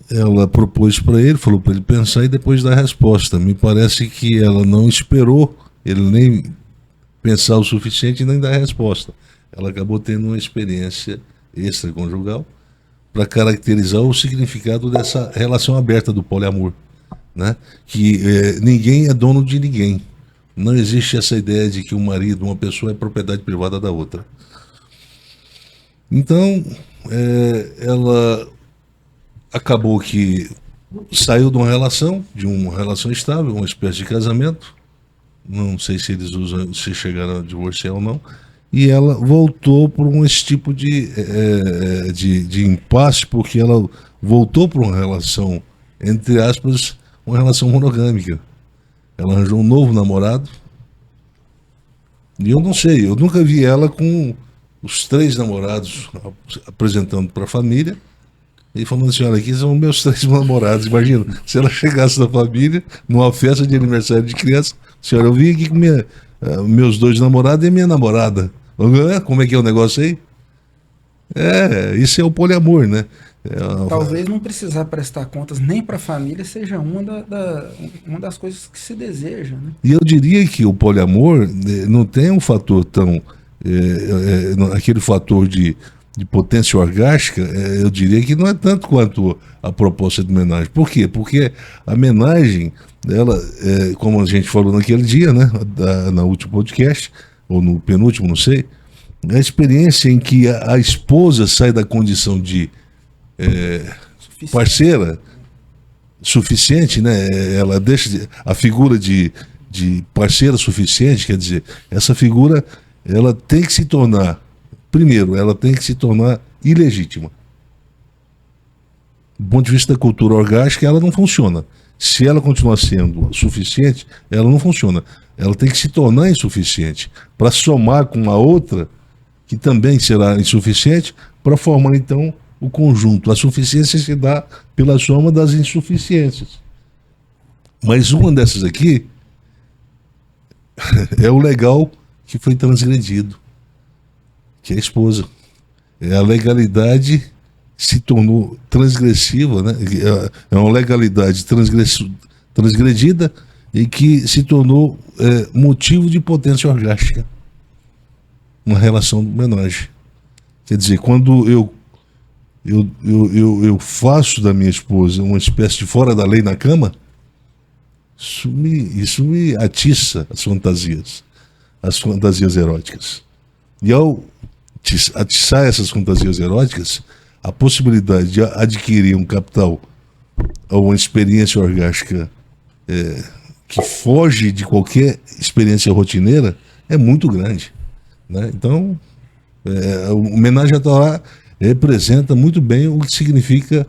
Ela propôs para ele, falou para ele pensar e depois dar a resposta. Me parece que ela não esperou ele nem pensar o suficiente e nem dar a resposta. Ela acabou tendo uma experiência extraconjugal para caracterizar o significado dessa relação aberta do poliamor, né? Que ninguém é dono de ninguém. Não existe essa ideia de que o marido, uma pessoa, é propriedade privada da outra. Então, ela acabou que saiu de uma relação estável, uma espécie de casamento. Não sei se eles se chegaram a divorciar ou não. E ela voltou por esse tipo de impasse, porque ela voltou para uma relação, entre aspas, uma relação monogâmica. Ela arranjou um novo namorado. E eu não sei, eu nunca vi ela com os 3 namorados apresentando para a família e falando assim, olha, aqui são meus 3 namorados. Imagina, se ela chegasse na família, numa festa de aniversário de criança, senhora, eu vim aqui com meus 2 namorados e minha namorada. Como é que é o negócio aí? Isso é o poliamor, né? Talvez não precisar prestar contas nem para a família seja uma das coisas que se deseja, né? E eu diria que o poliamor não tem um fator tão... aquele fator de potência orgástica, eu diria que não é tanto quanto a proposta de homenagem. Por quê? Porque a homenagem, ela, como a gente falou naquele dia, né, no último podcast, ou no penúltimo, não sei, é a experiência em que a esposa sai da condição de parceira suficiente, né? Ela deixa a figura de parceira suficiente, quer dizer, essa figura ela tem que se tornar, primeiro, ela tem que se tornar ilegítima. Do ponto de vista da cultura orgástica, ela não funciona. Se ela continuar sendo suficiente, ela não funciona. Ela tem que se tornar insuficiente para somar com a outra, que também será insuficiente, para formar então o conjunto. A suficiência se dá pela soma das insuficiências. Mas uma dessas aqui é o legal que foi transgredido, que é a esposa. A legalidade se tornou transgressiva, né? É uma legalidade transgredida e que se tornou motivo de potência orgástica. Uma relação de homenagem. Quer dizer, quando eu faço da minha esposa uma espécie de fora da lei na cama, isso me atiça as fantasias eróticas. E ao atiçar essas fantasias eróticas, a possibilidade de adquirir um capital ou uma experiência orgástica que foge de qualquer experiência rotineira é muito grande, né? Então, a homenagem à Torá representa muito bem o que significa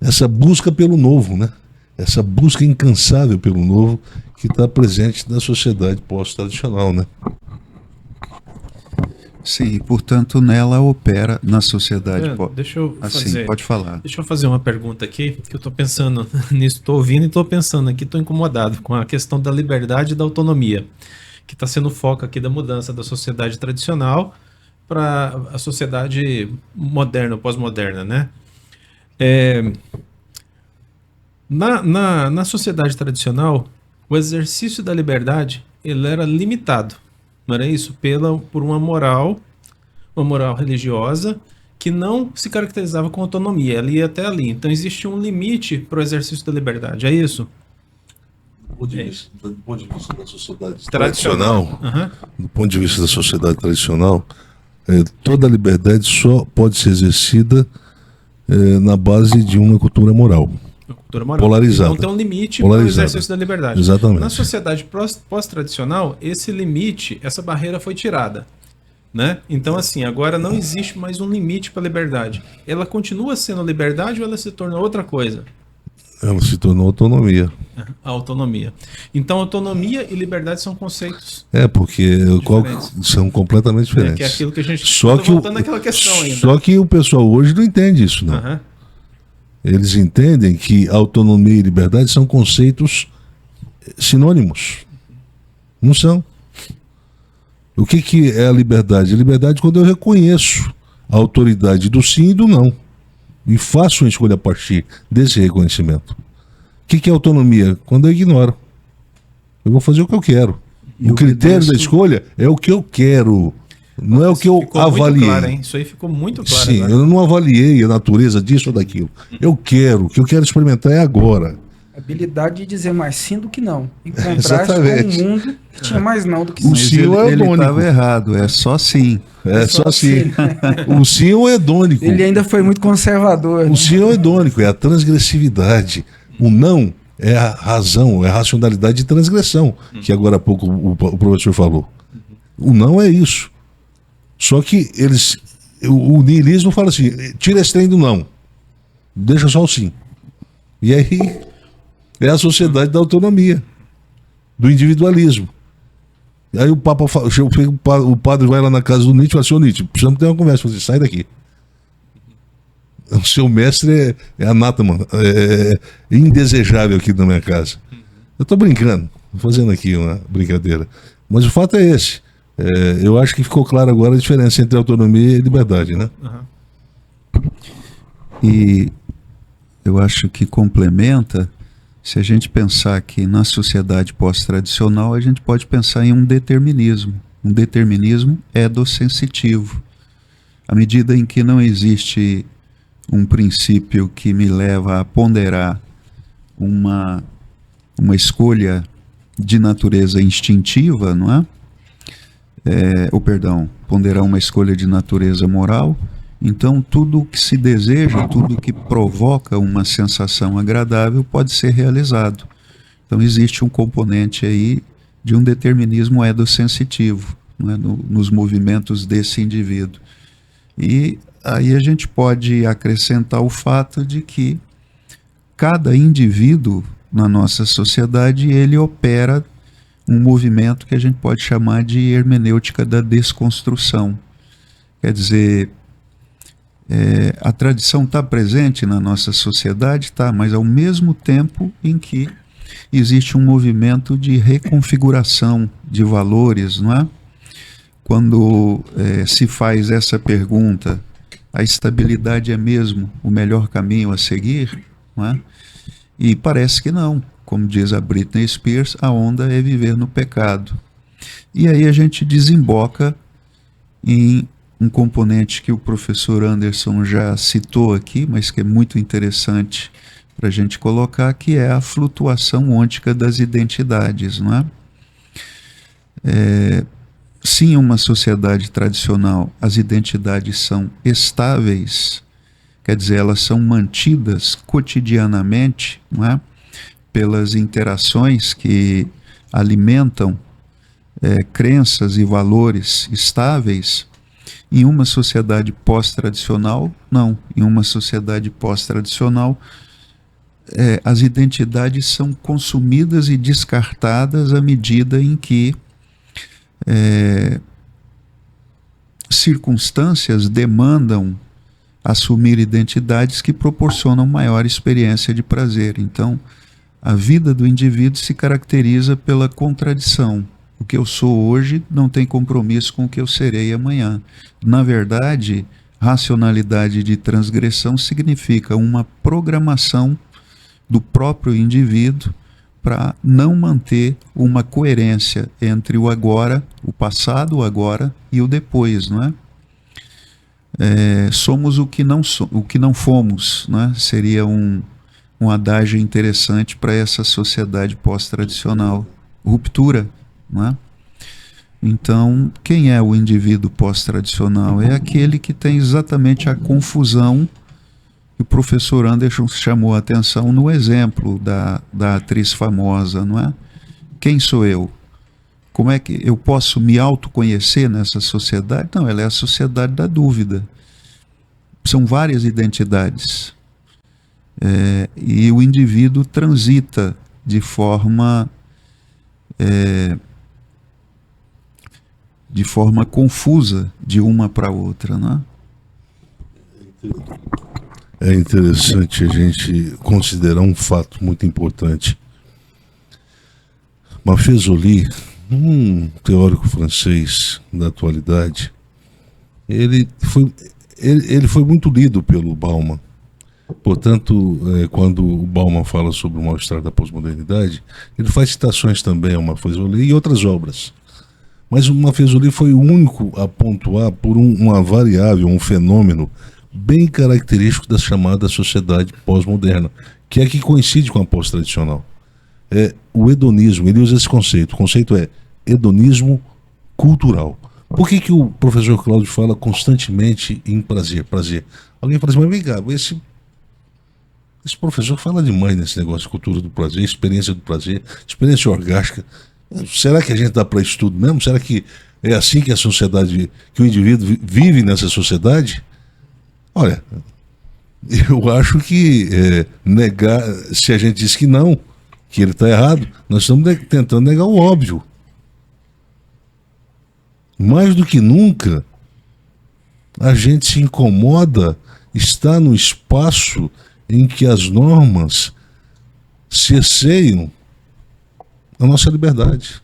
essa busca pelo novo, né? Essa busca incansável pelo novo que está presente na sociedade pós-tradicional, né? Sim, portanto, nela opera na sociedade. Deixa eu fazer. Pode falar. Deixa eu fazer uma pergunta aqui, que eu estou pensando nisso, estou ouvindo e estou pensando aqui, estou incomodado com a questão da liberdade e da autonomia, que está sendo o foco aqui da mudança da sociedade tradicional para a sociedade moderna, pós-moderna, né? Na sociedade tradicional, o exercício da liberdade ele era limitado, não era isso? Por uma moral religiosa que não se caracterizava com autonomia, ela ia até ali. Então existe um limite para o exercício da liberdade, é isso? Do ponto de vista da sociedade tradicional, do ponto de vista da sociedade tradicional, toda a liberdade só pode ser exercida na base de uma cultura moral. Polarizada. Então tem um limite para o exercício da liberdade. Exatamente. Na sociedade pós-tradicional, esse limite, essa barreira foi tirada, né? Então assim, agora não existe mais um limite para a liberdade. Ela continua sendo liberdade ou ela se torna outra coisa? Ela se tornou autonomia. A autonomia. Então autonomia e liberdade são conceitos porque são completamente diferentes. Que é aquilo que a gente está voltando naquela questão ainda. Só que o pessoal hoje não entende isso, não. Eles entendem que autonomia e liberdade são conceitos sinônimos. Não são. O que é a liberdade? A liberdade é quando eu reconheço a autoridade do sim e do não. E faço uma escolha a partir desse reconhecimento. O que é autonomia? Quando eu ignoro. Eu vou fazer o que eu quero. O critério da escolha é o que eu quero. Não é o que eu Ficou avaliei. muito claro, hein? Isso aí ficou muito claro. Sim, agora. eu não avaliei a natureza disso ou daquilo. O que eu quero experimentar é agora. Habilidade de dizer mais sim do que não. Em contraste Exatamente. com um mundo que tinha mais não do que O sim. sim é ele hedônico. estava errado, é só sim. É só assim. né? O sim é o hedônico. Ele ainda foi muito conservador. O né? sim é o hedônico, é a transgressividade. O não é a razão, é a racionalidade de transgressão, que agora há pouco o professor falou. O não é isso. Só que o niilismo fala assim, tira esse trem do não, deixa só o sim. E aí é a sociedade da autonomia, do individualismo. Aí o Papa o padre vai lá na casa do Nietzsche e fala assim, ô Nietzsche, precisamos ter uma conversa. Fala assim, sai daqui. O seu mestre é anátema, é indesejável aqui na minha casa. Eu estou brincando, tô fazendo aqui uma brincadeira. Mas o fato é esse. Eu acho que ficou claro agora a diferença entre autonomia e liberdade, né? Uhum. E eu acho que complementa, se a gente pensar que na sociedade pós-tradicional, a gente pode pensar em um determinismo. Um determinismo edocensitivo. À medida em que não existe um princípio que me leva a ponderar uma escolha de natureza instintiva, não é? Ponderar uma escolha de natureza moral. Então, tudo o que se deseja, tudo o que provoca uma sensação agradável pode ser realizado. Então, existe um componente aí de um determinismo edocensitivo, não é? Nos movimentos desse indivíduo. E aí a gente pode acrescentar o fato de que cada indivíduo na nossa sociedade, ele opera um movimento que a gente pode chamar de hermenêutica da desconstrução. Quer dizer, a tradição está presente na nossa sociedade, tá, mas ao mesmo tempo em que existe um movimento de reconfiguração de valores, não é? Quando se faz essa pergunta, a estabilidade é mesmo o melhor caminho a seguir? Não é? E parece que não. Como diz a Britney Spears, a onda é viver no pecado. E aí a gente desemboca em um componente que o professor Anderson já citou aqui, mas que é muito interessante para a gente colocar, que é a flutuação ôntica das identidades, não é? Se em uma sociedade tradicional as identidades são estáveis, quer dizer, elas são mantidas cotidianamente, não é? Pelas interações que alimentam crenças e valores estáveis. Em uma sociedade pós-tradicional, não. Em uma sociedade pós-tradicional, as identidades são consumidas e descartadas à medida em que circunstâncias demandam assumir identidades que proporcionam maior experiência de prazer. Então, a vida do indivíduo se caracteriza pela contradição. O que eu sou hoje não tem compromisso com o que eu serei amanhã. Na verdade, racionalidade de transgressão significa uma programação do próprio indivíduo para não manter uma coerência entre o agora, o passado, o agora e o depois, não é? Somos o que não fomos, não é? Seria um adágio interessante para essa sociedade pós-tradicional. Ruptura, não é? Então, quem é o indivíduo pós-tradicional? É aquele que tem exatamente a confusão que o professor Anderson chamou a atenção no exemplo da atriz famosa, não é? Quem sou eu? Como é que eu posso me autoconhecer nessa sociedade? Não, ela é a sociedade da dúvida. São várias identidades. E o indivíduo transita de forma confusa de uma para outra, não é? É interessante a gente considerar um fato muito importante. Maffesoli, um teórico francês da atualidade, ele foi muito lido pelo Bauman. Portanto, quando o Bauman fala sobre o mal-estar da pós-modernidade, ele faz citações também a Maffesoli e outras obras. Mas o Maffesoli foi o único a pontuar por uma variável, um fenômeno bem característico da chamada sociedade pós-moderna, que é que coincide com a pós-tradicional. É o hedonismo. Ele usa esse conceito. O conceito é hedonismo cultural. Por que o professor Cláudio fala constantemente em prazer? Prazer. Alguém fala assim, mas vem cá, esse professor fala demais nesse negócio de cultura do prazer, experiência do prazer, experiência orgástica. Será que a gente dá para estudo mesmo? Será que é assim que a sociedade, que o indivíduo vive nessa sociedade? Olha, eu acho que negar, se a gente diz que não, que ele está errado, nós estamos tentando negar o óbvio. Mais do que nunca, a gente se incomoda estar no espaço em que as normas cerceiam a nossa liberdade.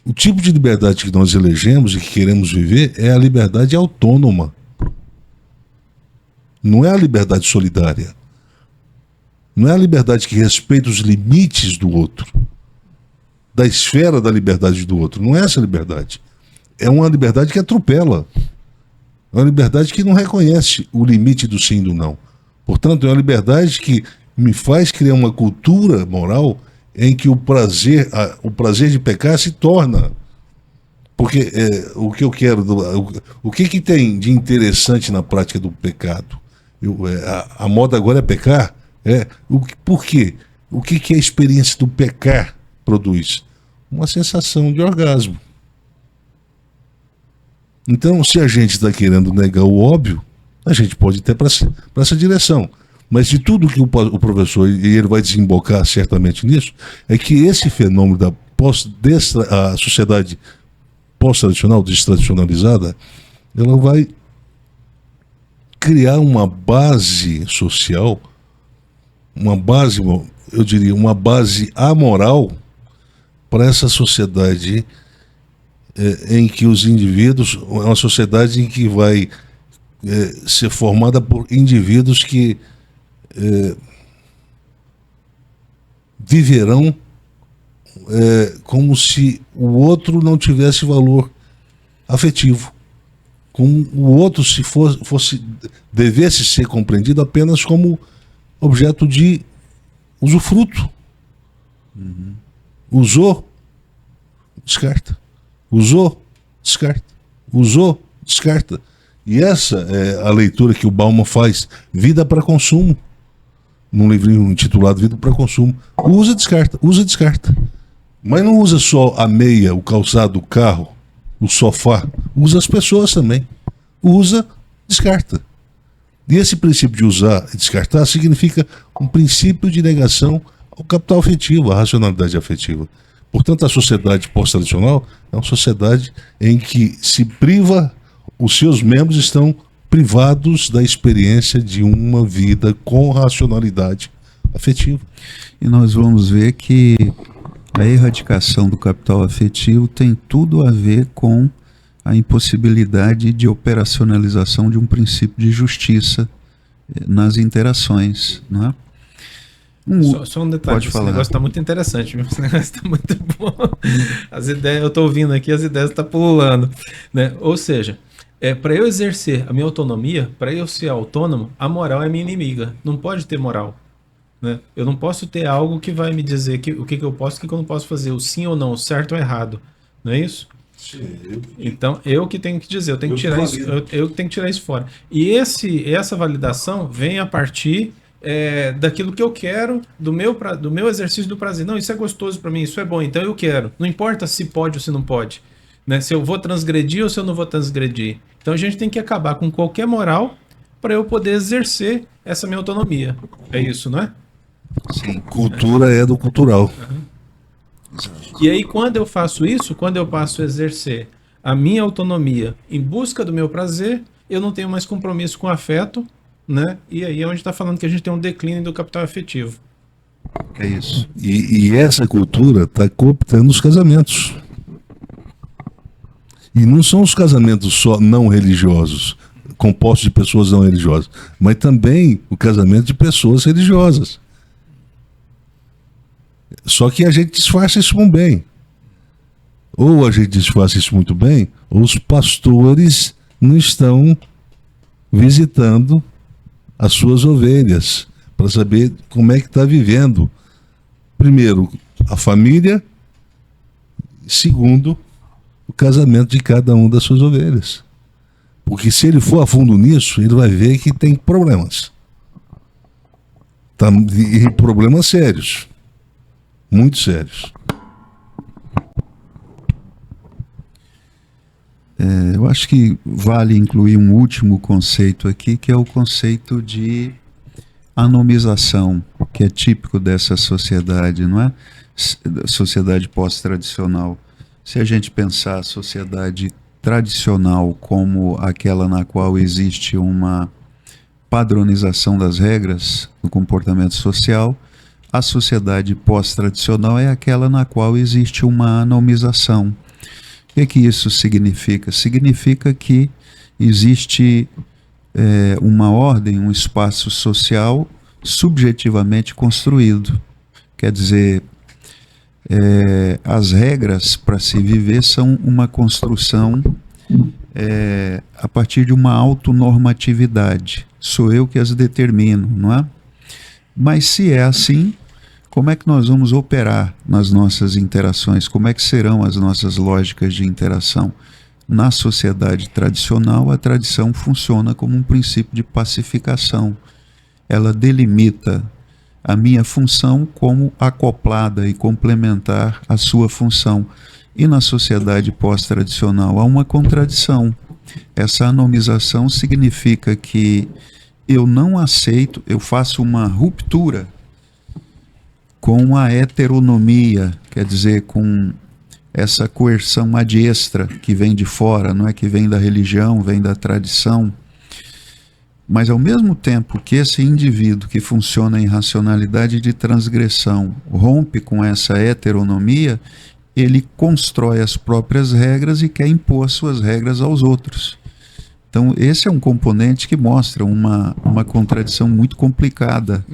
O tipo de liberdade que nós elegemos e que queremos viver é a liberdade autônoma. Não é a liberdade solidária. Não é a liberdade que respeita os limites do outro, da esfera da liberdade do outro. Não é essa liberdade. É uma liberdade que atropela. É uma liberdade que não reconhece o limite do sim e do não. Portanto, é uma liberdade que me faz criar uma cultura moral em que o prazer de pecar se torna. Porque o que eu quero, o que tem de interessante na prática do pecado? A moda agora é pecar? Por quê? O que a experiência do pecar produz? Uma sensação de orgasmo. Então, se a gente está querendo negar o óbvio, a gente pode ir até para essa direção. Mas de tudo que o professor, e ele vai desembocar certamente nisso, é que esse fenômeno a sociedade pós-tradicional, destradicionalizada, ela vai criar uma base social, eu diria, uma base amoral para essa sociedade em que os indivíduos, é uma sociedade em que vai ser formada por indivíduos que viverão como se o outro não tivesse valor afetivo, como o outro devesse ser compreendido apenas como objeto de usufruto. Usou, descarta. Usou, descarta. Usou, descarta. E essa é a leitura que o Bauman faz, vida para consumo, num livrinho intitulado Vida para Consumo. Usa, descarta, usa, descarta. Mas não usa só a meia, o calçado, o carro, o sofá. Usa as pessoas também. Usa, descarta. E esse princípio de usar e descartar significa um princípio de negação ao capital afetivo, à racionalidade afetiva. Portanto, a sociedade pós-tradicional é uma sociedade em que se priva, os seus membros estão privados da experiência de uma vida com racionalidade afetiva. E nós vamos ver que a erradicação do capital afetivo tem tudo a ver com a impossibilidade de operacionalização de um princípio de justiça nas interações, não é? Só um detalhe, esse negócio está muito interessante, esse negócio está muito bom. As ideias, eu estou ouvindo aqui, as ideias estão pululando, né? Ou seja, para eu exercer a minha autonomia, para eu ser autônomo, a moral é minha inimiga. Não pode ter moral, né? Eu não posso ter algo que vai me dizer o que eu posso e o que eu não posso fazer, o sim ou não, o certo ou errado, não é isso? Sim. Então, eu que tenho que dizer, eu tenho que tirar isso, eu que tenho que tirar isso fora. E essa validação vem a partir daquilo que eu quero, do meu exercício do prazer. Não, isso é gostoso para mim, isso é bom, então eu quero. Não importa se pode ou se não pode, né? Se eu vou transgredir ou se eu não vou transgredir. Então a gente tem que acabar com qualquer moral para eu poder exercer essa minha autonomia. É isso, não é? Sim, cultura é do cultural. E aí, quando eu faço isso, quando eu passo a exercer a minha autonomia em busca do meu prazer, eu não tenho mais compromisso com o afeto, né? E aí é onde está falando que a gente tem um declínio do capital afetivo. É isso. E essa cultura está cooptando os casamentos. E não são os casamentos só não religiosos, compostos de pessoas não religiosas, mas também o casamento de pessoas religiosas. Só que a gente disfarça isso com bem. ou a gente faz isso muito bem, ou os pastores não estão visitando as suas ovelhas para saber como é que está vivendo. Primeiro, a família. Segundo, o casamento de cada uma das suas ovelhas. Porque se ele for a fundo nisso, ele vai ver que tem problemas. E problemas sérios. Muito sérios. Eu acho que vale incluir um último conceito aqui, que é o conceito de anomização, que é típico dessa sociedade, não é? Sociedade pós-tradicional. Se a gente pensar a sociedade tradicional como aquela na qual existe uma padronização das regras do comportamento social, a sociedade pós-tradicional é aquela na qual existe uma anomização. O que isso significa? Significa que existe uma ordem, um espaço social subjetivamente construído. Quer dizer, as regras para se viver são uma construção a partir de uma autonormatividade. Sou eu que as determino, não é? Mas se é assim, como é que nós vamos operar nas nossas interações? Como é que serão as nossas lógicas de interação? Na sociedade tradicional, a tradição funciona como um princípio de pacificação. Ela delimita a minha função como acoplada e complementar à sua função. E na sociedade pós-tradicional há uma contradição. Essa anomização significa que eu não aceito, eu faço uma ruptura com a heteronomia, quer dizer, com essa coerção ad extra que vem de fora, não é, que vem da religião, vem da tradição. Mas ao mesmo tempo que esse indivíduo que funciona em racionalidade de transgressão rompe com essa heteronomia, ele constrói as próprias regras e quer impor as suas regras aos outros. Então esse é um componente que mostra uma contradição muito complicada.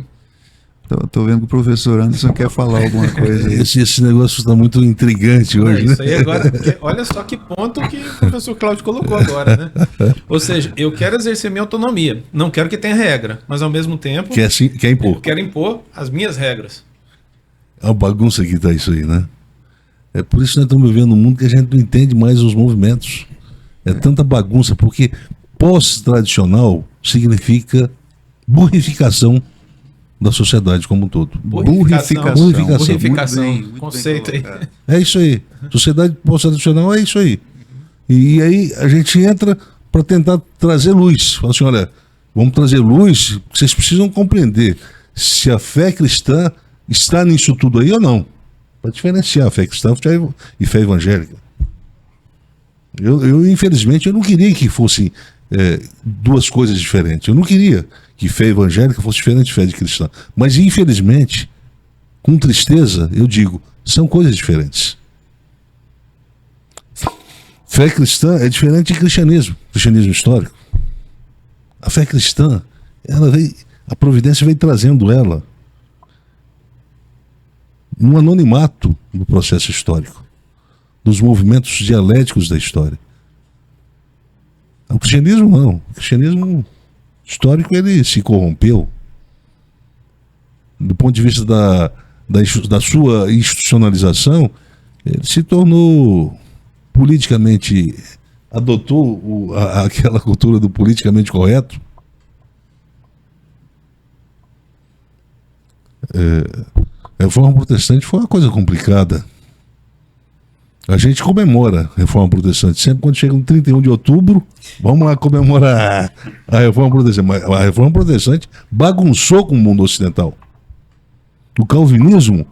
Estou vendo que o professor Anderson quer falar alguma coisa aí. Esse negócio está muito intrigante hoje, isso aí agora, porque olha só que ponto que o professor Cláudio colocou agora, né? Ou seja, eu quero exercer minha autonomia, não quero que tenha regra, mas ao mesmo tempo quer impor. Eu quero impor as minhas regras. É uma bagunça que está isso aí, né? É por isso que nós estamos vivendo um mundo que a gente não entende mais os movimentos. É tanta bagunça, porque pós-tradicional significa burrificação da sociedade como um todo. Burrificação. Muito conceito bem aí. É isso aí. Sociedade pós-tradicional é isso aí. E aí a gente entra para tentar trazer luz. Fala assim, olha, vamos trazer luz, vocês precisam compreender se a fé cristã está nisso tudo aí ou não. Para diferenciar a fé cristã e fé evangélica. Eu infelizmente, eu não queria que fossem duas coisas diferentes. Eu não queria que fé evangélica fosse diferente de fé de cristã. Mas, infelizmente, com tristeza, eu digo, são coisas diferentes. Fé cristã é diferente de cristianismo histórico. A fé cristã, a providência veio trazendo ela no anonimato do processo histórico, dos movimentos dialéticos da história. O cristianismo não. O cristianismo histórico, ele se corrompeu do ponto de vista da sua institucionalização. Ele se tornou politicamente, adotou aquela cultura do politicamente correto. A Reforma Protestante foi uma coisa complicada. A gente comemora a Reforma Protestante. Sempre quando chega no 31 de outubro, vamos lá comemorar a Reforma Protestante. Mas a Reforma Protestante bagunçou com o mundo ocidental. O calvinismo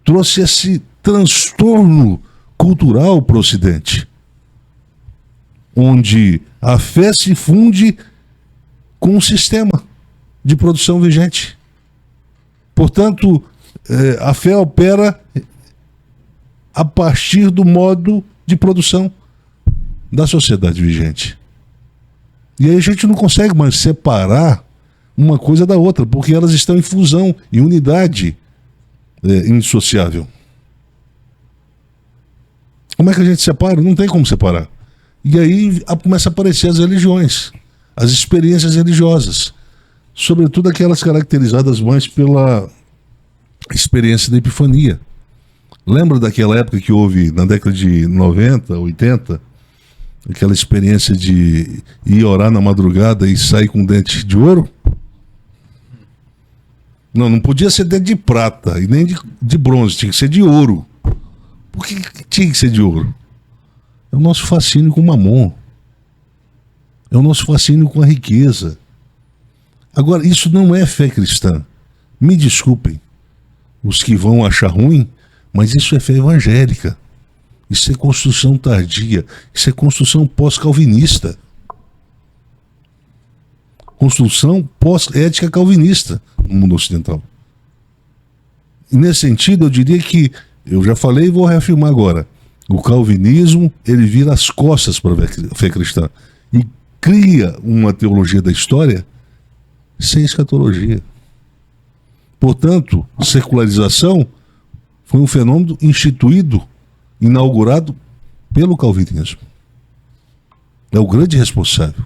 trouxe esse transtorno cultural para o Ocidente, onde a fé se funde com o sistema de produção vigente. Portanto, a fé opera a partir do modo de produção da sociedade vigente. E aí a gente não consegue mais separar uma coisa da outra, porque elas estão em fusão, em unidade indissociável. Como é que a gente separa? Não tem como separar. E aí começa a aparecer as religiões, as experiências religiosas, sobretudo aquelas caracterizadas mais pela experiência da epifania. Lembra daquela época que houve, na década de 90, 80, aquela experiência de ir orar na madrugada e sair com dente de ouro? Não podia ser dente de prata e nem de bronze, tinha que ser de ouro. Por que tinha que ser de ouro? É o nosso fascínio com o mamon. É o nosso fascínio com a riqueza. Agora, isso não é fé cristã. Me desculpem os que vão achar ruim, mas isso é fé evangélica. Isso é construção tardia. Isso é construção pós-calvinista. Construção pós-ética calvinista no mundo ocidental. E nesse sentido, eu diria que, eu já falei e vou reafirmar agora, o calvinismo, ele vira as costas para a fé cristã e cria uma teologia da história sem escatologia. Portanto, secularização foi um fenômeno instituído, inaugurado pelo calvinismo. É o grande responsável.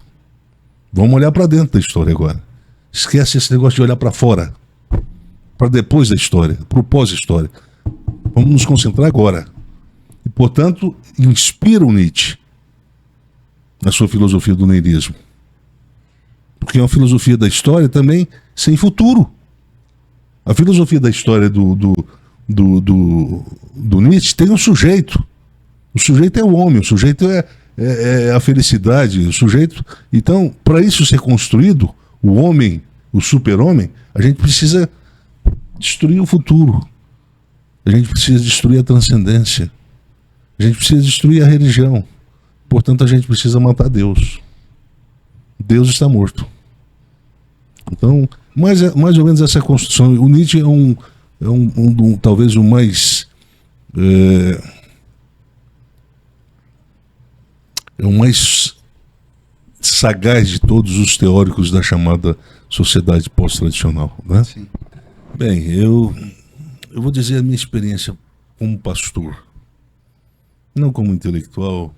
Vamos olhar para dentro da história agora. Esquece esse negócio de olhar para fora, para depois da história, para o pós-história. Vamos nos concentrar agora. E, portanto, inspira o Nietzsche na sua filosofia do niilismo. Porque é uma filosofia da história também sem futuro. A filosofia da história do Nietzsche tem um sujeito. O sujeito é o homem, o sujeito é a felicidade, o sujeito. Então, para isso ser construído, o homem, o super-homem, a gente precisa destruir o futuro. A gente precisa destruir a transcendência. A gente precisa destruir a religião. Portanto, a gente precisa matar Deus. Deus está morto. Então, mais ou menos essa construção. O Nietzsche é talvez o mais é o mais sagaz de todos os teóricos da chamada sociedade pós-tradicional, né? Sim. Bem, eu vou dizer a minha experiência como pastor, não como intelectual,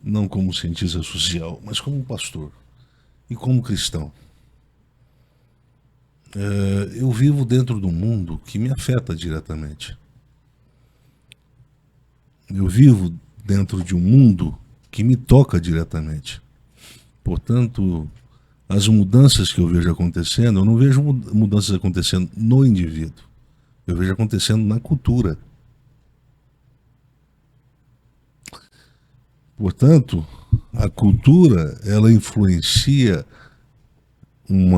não como cientista social, mas como pastor e como cristão. Eu vivo dentro de um mundo que me afeta diretamente. Eu vivo dentro de um mundo que me toca diretamente. Portanto, as mudanças que eu vejo acontecendo, eu não vejo mudanças acontecendo no indivíduo. Eu vejo acontecendo na cultura. Portanto, a cultura, ela influencia um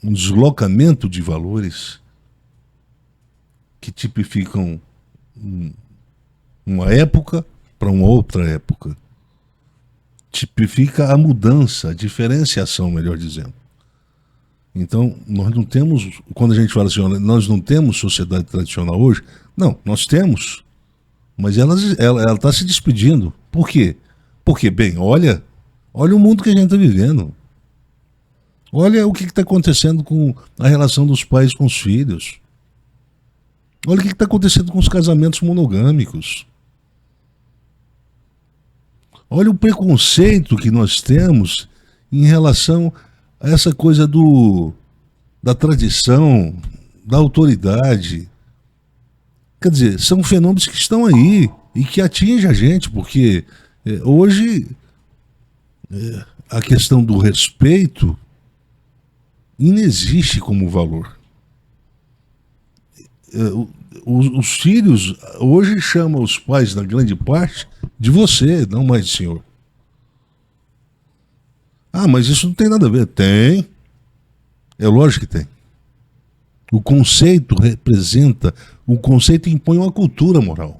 deslocamento de valores que tipificam uma época para uma outra época. Tipifica a mudança, a diferenciação, melhor dizendo. Então, nós não temos, quando a gente fala assim, olha, nós não temos sociedade tradicional hoje, não, nós temos, mas ela está se despedindo. Por quê? Porque, bem, olha o mundo que a gente está vivendo. Olha o que está acontecendo com a relação dos pais com os filhos. Olha o que está acontecendo com os casamentos monogâmicos. Olha o preconceito que nós temos em relação a essa coisa da tradição, da autoridade. Quer dizer, são fenômenos que estão aí e que atingem a gente, porque hoje a questão do respeito inexiste como valor. Os filhos hoje chamam os pais, na grande parte, de você, não mais de senhor. Ah, mas isso não tem nada a ver. Tem. É lógico que tem. O conceito impõe uma cultura moral.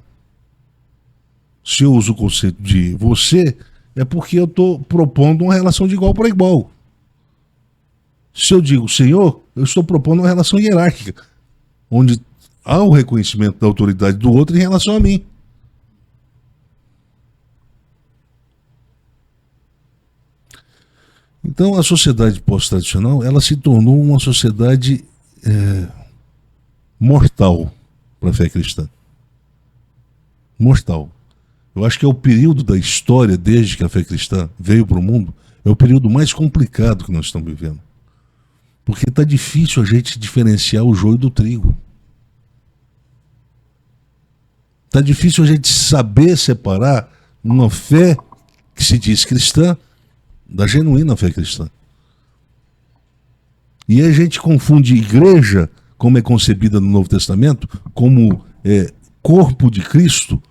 Se eu uso o conceito de você, é porque eu estou propondo uma relação de igual para igual. Se eu digo senhor, eu estou propondo uma relação hierárquica, onde há o reconhecimento da autoridade do outro em relação a mim. Então, a sociedade pós-tradicional, ela se tornou uma sociedade mortal para a fé cristã. Mortal. Eu acho que é o período da história, desde que a fé cristã veio para o mundo, é o período mais complicado que nós estamos vivendo. Porque está difícil a gente diferenciar o joio do trigo. Está difícil a gente saber separar uma fé que se diz cristã da genuína fé cristã. E a gente confunde igreja, como é concebida no Novo Testamento, como corpo de Cristo,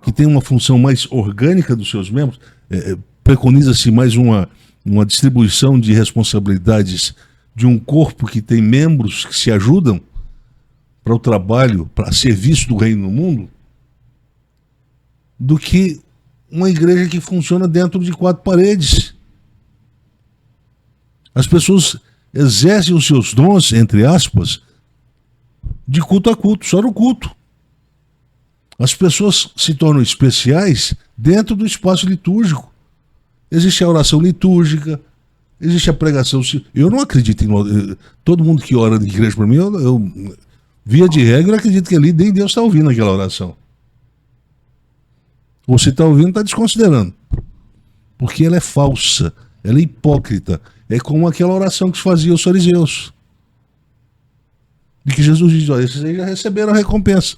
que tem uma função mais orgânica dos seus membros, preconiza-se mais uma distribuição de responsabilidades de um corpo que tem membros que se ajudam para o trabalho, para serviço do reino no mundo, do que uma igreja que funciona dentro de 4 paredes. As pessoas exercem os seus dons, entre aspas, de culto a culto, só no culto. As pessoas se tornam especiais dentro do espaço litúrgico. Existe a oração litúrgica, existe a pregação. Eu não acredito em... Todo mundo que ora na igreja para mim, eu via de regra, acredito que ali nem Deus está ouvindo aquela oração. Ou se está ouvindo, está desconsiderando. Porque ela é falsa, ela é hipócrita. É como aquela oração que se fazia os fariseus. De que Jesus diz, olha, esses aí já receberam a recompensa.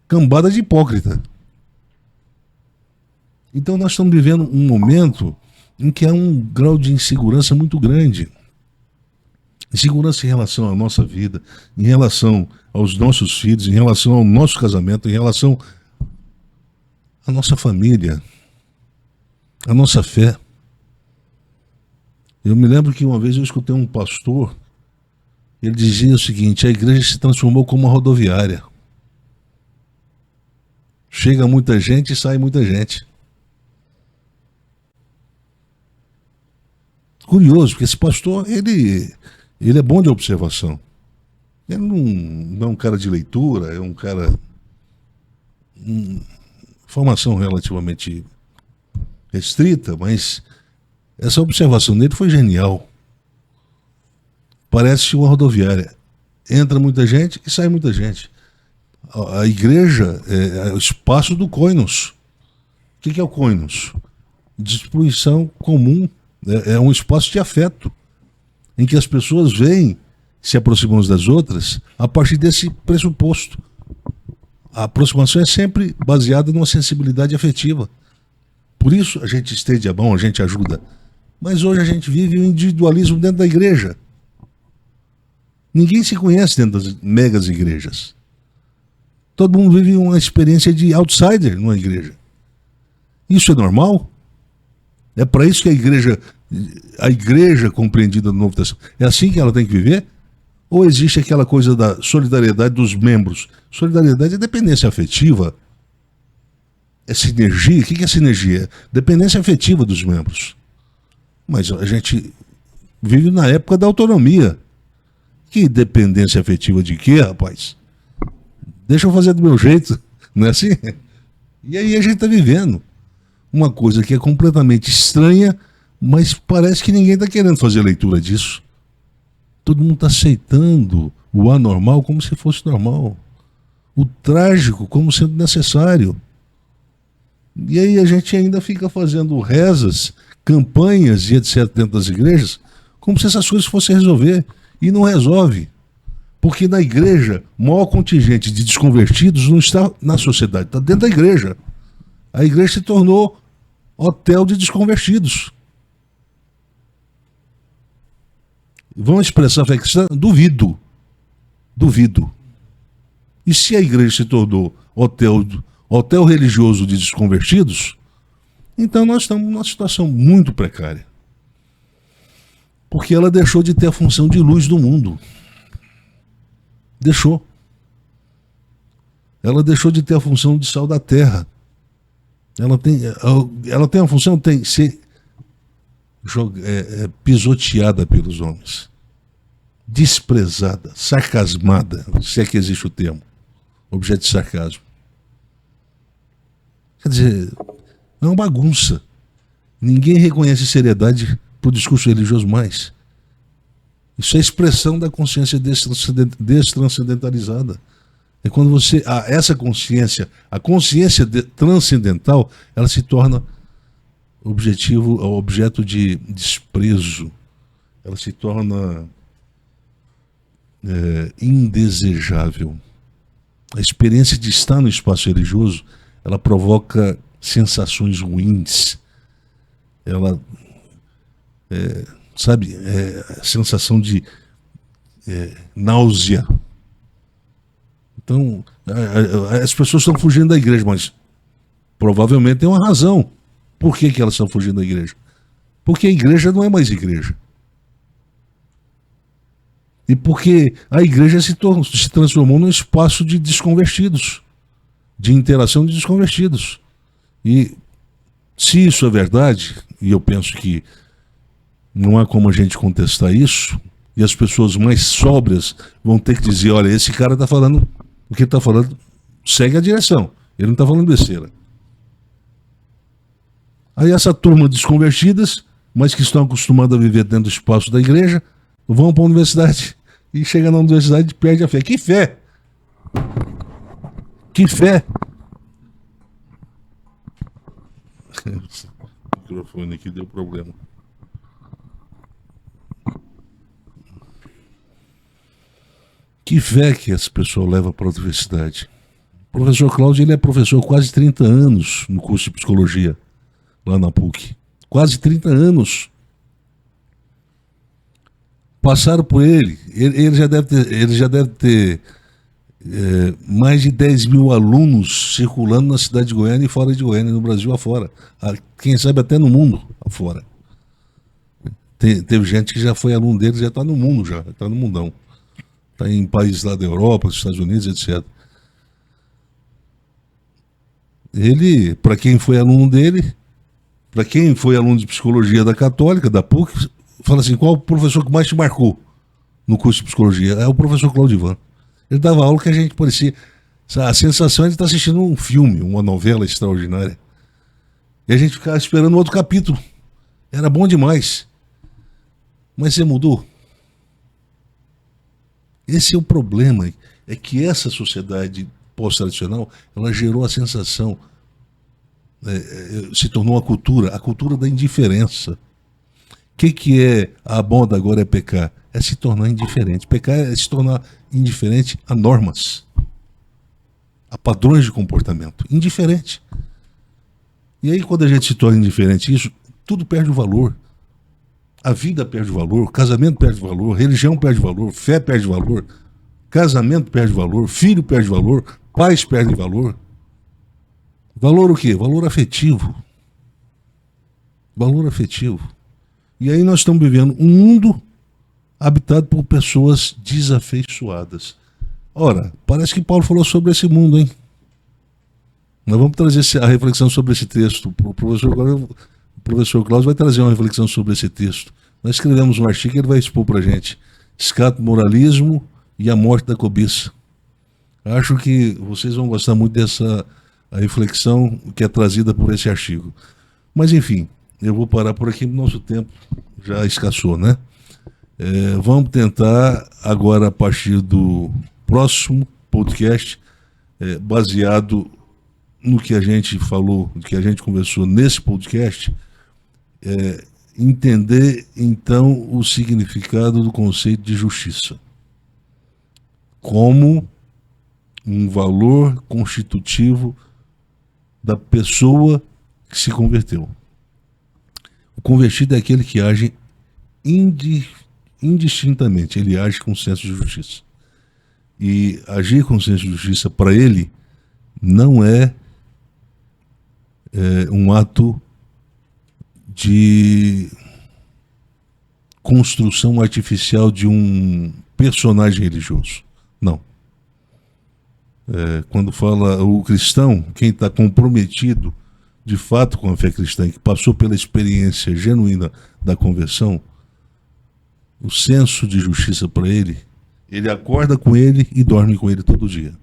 Cambada de hipócrita. Então nós estamos vivendo um momento em que há um grau de insegurança muito grande. Insegurança em relação à nossa vida, em relação aos nossos filhos, em relação ao nosso casamento, em relação à nossa família, à nossa fé. Eu me lembro que uma vez eu escutei um pastor, ele dizia o seguinte: a igreja se transformou como uma rodoviária. Chega muita gente e sai muita gente. Curioso, porque esse pastor, ele é bom de observação. Ele não é um cara de leitura, é um cara... formação relativamente restrita, mas essa observação dele foi genial. Parece uma rodoviária. Entra muita gente e sai muita gente. A igreja é o espaço do koinos. O que é o koinos? Distribuição comum. É um espaço de afeto, em que as pessoas vêm, se aproximam umas das outras, a partir desse pressuposto. A aproximação é sempre baseada numa sensibilidade afetiva. Por isso a gente estende a mão, a gente ajuda. Mas hoje a gente vive o individualismo dentro da igreja. Ninguém se conhece dentro das megas igrejas. Todo mundo vive uma experiência de outsider numa igreja. Isso é normal? É para isso que a igreja compreendida no Novo Testamento, é assim que ela tem que viver? Ou existe aquela coisa da solidariedade dos membros? Solidariedade é dependência afetiva. É sinergia. O que é sinergia? Dependência afetiva dos membros. Mas a gente vive na época da autonomia. Que dependência afetiva de quê, rapaz? Deixa eu fazer do meu jeito. Não é assim? E aí a gente está vivendo uma coisa que é completamente estranha, mas parece que ninguém está querendo fazer leitura disso. Todo mundo está aceitando o anormal como se fosse normal. O trágico como sendo necessário. E aí a gente ainda fica fazendo rezas, campanhas e etc. dentro das igrejas, como se essas coisas fossem resolver. E não resolve. Porque na igreja, o maior contingente de desconvertidos não está na sociedade, está dentro da igreja. A igreja se tornou hotel de desconvertidos. Vão expressar fé cristã? Duvido. Duvido. E se a igreja se tornou hotel religioso de desconvertidos, então nós estamos numa situação muito precária. Porque ela deixou de ter a função de luz do mundo. Deixou. Ela deixou de ter a função de sal da terra. Ela tem a função de ser pisoteada pelos homens. Desprezada, sarcasmada, se é que existe o termo. Objeto de sarcasmo. Quer dizer, é uma bagunça. Ninguém reconhece seriedade para o discurso religioso mais. Isso é expressão da consciência destranscendentalizada. É quando você, essa consciência, a consciência transcendental, ela se torna objeto de desprezo. Ela se torna indesejável. A experiência de estar no espaço religioso, ela provoca sensações ruins. Ela, sensação de náusea. Então, as pessoas estão fugindo da igreja, mas provavelmente tem uma razão. Por que elas estão fugindo da igreja? Porque a igreja não é mais igreja. E porque a igreja se transformou num espaço de desconvertidos, de interação de desconvertidos. E se isso é verdade, e eu penso que não há como a gente contestar isso, e as pessoas mais sóbrias vão ter que dizer, olha, esse cara está falando, o que ele está falando segue a direção, ele não está falando besteira. Aí essa turma de desconvertidas, mas que estão acostumadas a viver dentro do espaço da igreja, vão para a universidade e chega na universidade e perde a fé. Que fé? Que fé? O microfone aqui deu problema. Que fé que essa pessoa leva para a universidade? O professor Cláudio, ele é professor há quase 30 anos no curso de psicologia, lá na PUC. Quase 30 anos. Passaram por ele. Ele já deve ter mais de 10 mil alunos circulando na cidade de Goiânia e fora de Goiânia, no Brasil afora. Quem sabe até no mundo afora. Teve gente que já foi aluno dele, já está no mundo, já está no mundão. Está em países lá da Europa, dos Estados Unidos, etc. Ele, para quem foi aluno dele, para quem foi aluno de psicologia da Católica, da PUC, fala assim, qual o professor que mais te marcou no curso de psicologia? É o professor Cláudio Ivan. Ele dava aula que a gente parecia... A sensação é de estar assistindo um filme, uma novela extraordinária. E a gente ficava esperando outro capítulo. Era bom demais. Mas você mudou. Esse é o problema. É que essa sociedade pós-tradicional, ela gerou a sensação, se tornou a cultura da indiferença. O que é a moda agora é pecar? É se tornar indiferente. Pecar é se tornar indiferente a normas, a padrões de comportamento. Indiferente. E aí, quando a gente se torna indiferente, isso, tudo perde o valor. A vida perde o valor, o casamento perde o valor, religião perde o valor, fé perde o valor, casamento perde o valor, filho perde o valor, pais perdem valor. Valor o quê? Valor afetivo. Valor afetivo. E aí nós estamos vivendo um mundo habitado por pessoas desafeiçoadas. Ora, parece que Paulo falou sobre esse mundo, hein? Nós vamos trazer a reflexão sobre esse texto. O professor Cláudio vai trazer uma reflexão sobre esse texto. Nós escrevemos um artigo que ele vai expor para a gente. Escape moralismo e a morte da cobiça. Acho que vocês vão gostar muito dessa reflexão que é trazida por esse artigo. Mas enfim, eu vou parar por aqui, nosso tempo já escassou, né? Vamos tentar agora, a partir do próximo podcast, baseado no que a gente falou, no que a gente conversou nesse podcast, entender então o significado do conceito de justiça como um valor constitutivo da pessoa que se converteu. O convertido é aquele que age indistintamente, ele age com senso de justiça. E agir com senso de justiça para ele não é um ato de construção artificial de um personagem religioso. Não. Quando fala o cristão, quem está comprometido de fato com a fé cristã, que passou pela experiência genuína da conversão, o senso de justiça para ele acorda com ele e dorme com ele todo dia.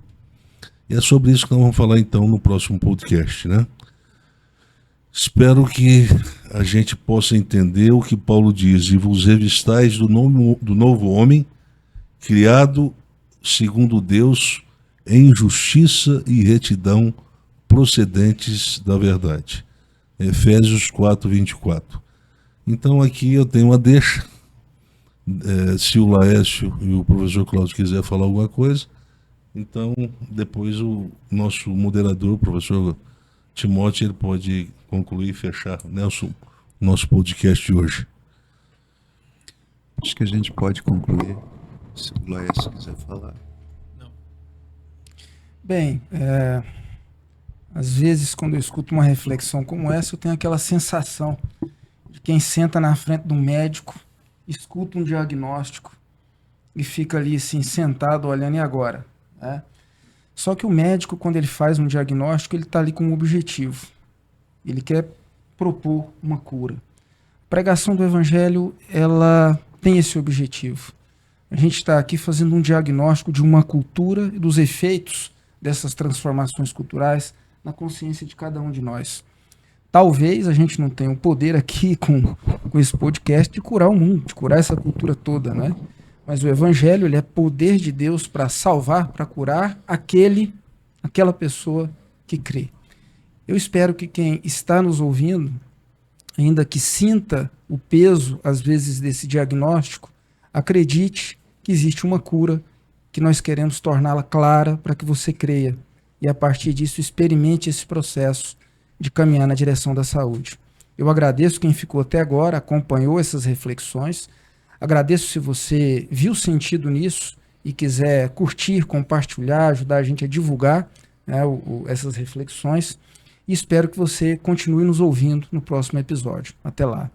E é sobre isso que nós vamos falar então no próximo podcast, né? Espero que a gente possa entender o que Paulo diz: e vos revistais do novo homem, criado segundo Deus em justiça e retidão procedentes da verdade. Efésios 4:24. Então aqui eu tenho uma deixa. Se o Laércio e o professor Cláudio quiser falar alguma coisa, então depois o nosso moderador, o professor Timóteo, ele pode concluir e fechar, né, o nosso podcast de hoje. Acho que a gente pode concluir, se o Laércio quiser falar. Bem, às vezes quando eu escuto uma reflexão como essa, eu tenho aquela sensação de quem senta na frente de um médico, escuta um diagnóstico e fica ali assim, sentado olhando e agora, né? Só que o médico, quando ele faz um diagnóstico, ele está ali com um objetivo. Ele quer propor uma cura. A pregação do Evangelho, ela tem esse objetivo. A gente está aqui fazendo um diagnóstico de uma cultura e dos efeitos dessas transformações culturais na consciência de cada um de nós. Talvez a gente não tenha o poder aqui com esse podcast de curar o mundo, de curar essa cultura toda, né? Mas o Evangelho, ele é poder de Deus para salvar, para curar aquela pessoa que crê. Eu espero que quem está nos ouvindo, ainda que sinta o peso, às vezes, desse diagnóstico, acredite que existe uma cura, que nós queremos torná-la clara para que você creia. E, a partir disso, experimente esse processo de caminhar na direção da saúde. Eu agradeço quem ficou até agora, acompanhou essas reflexões. Agradeço se você viu sentido nisso e quiser curtir, compartilhar, ajudar a gente a divulgar, né, essas reflexões. E espero que você continue nos ouvindo no próximo episódio. Até lá.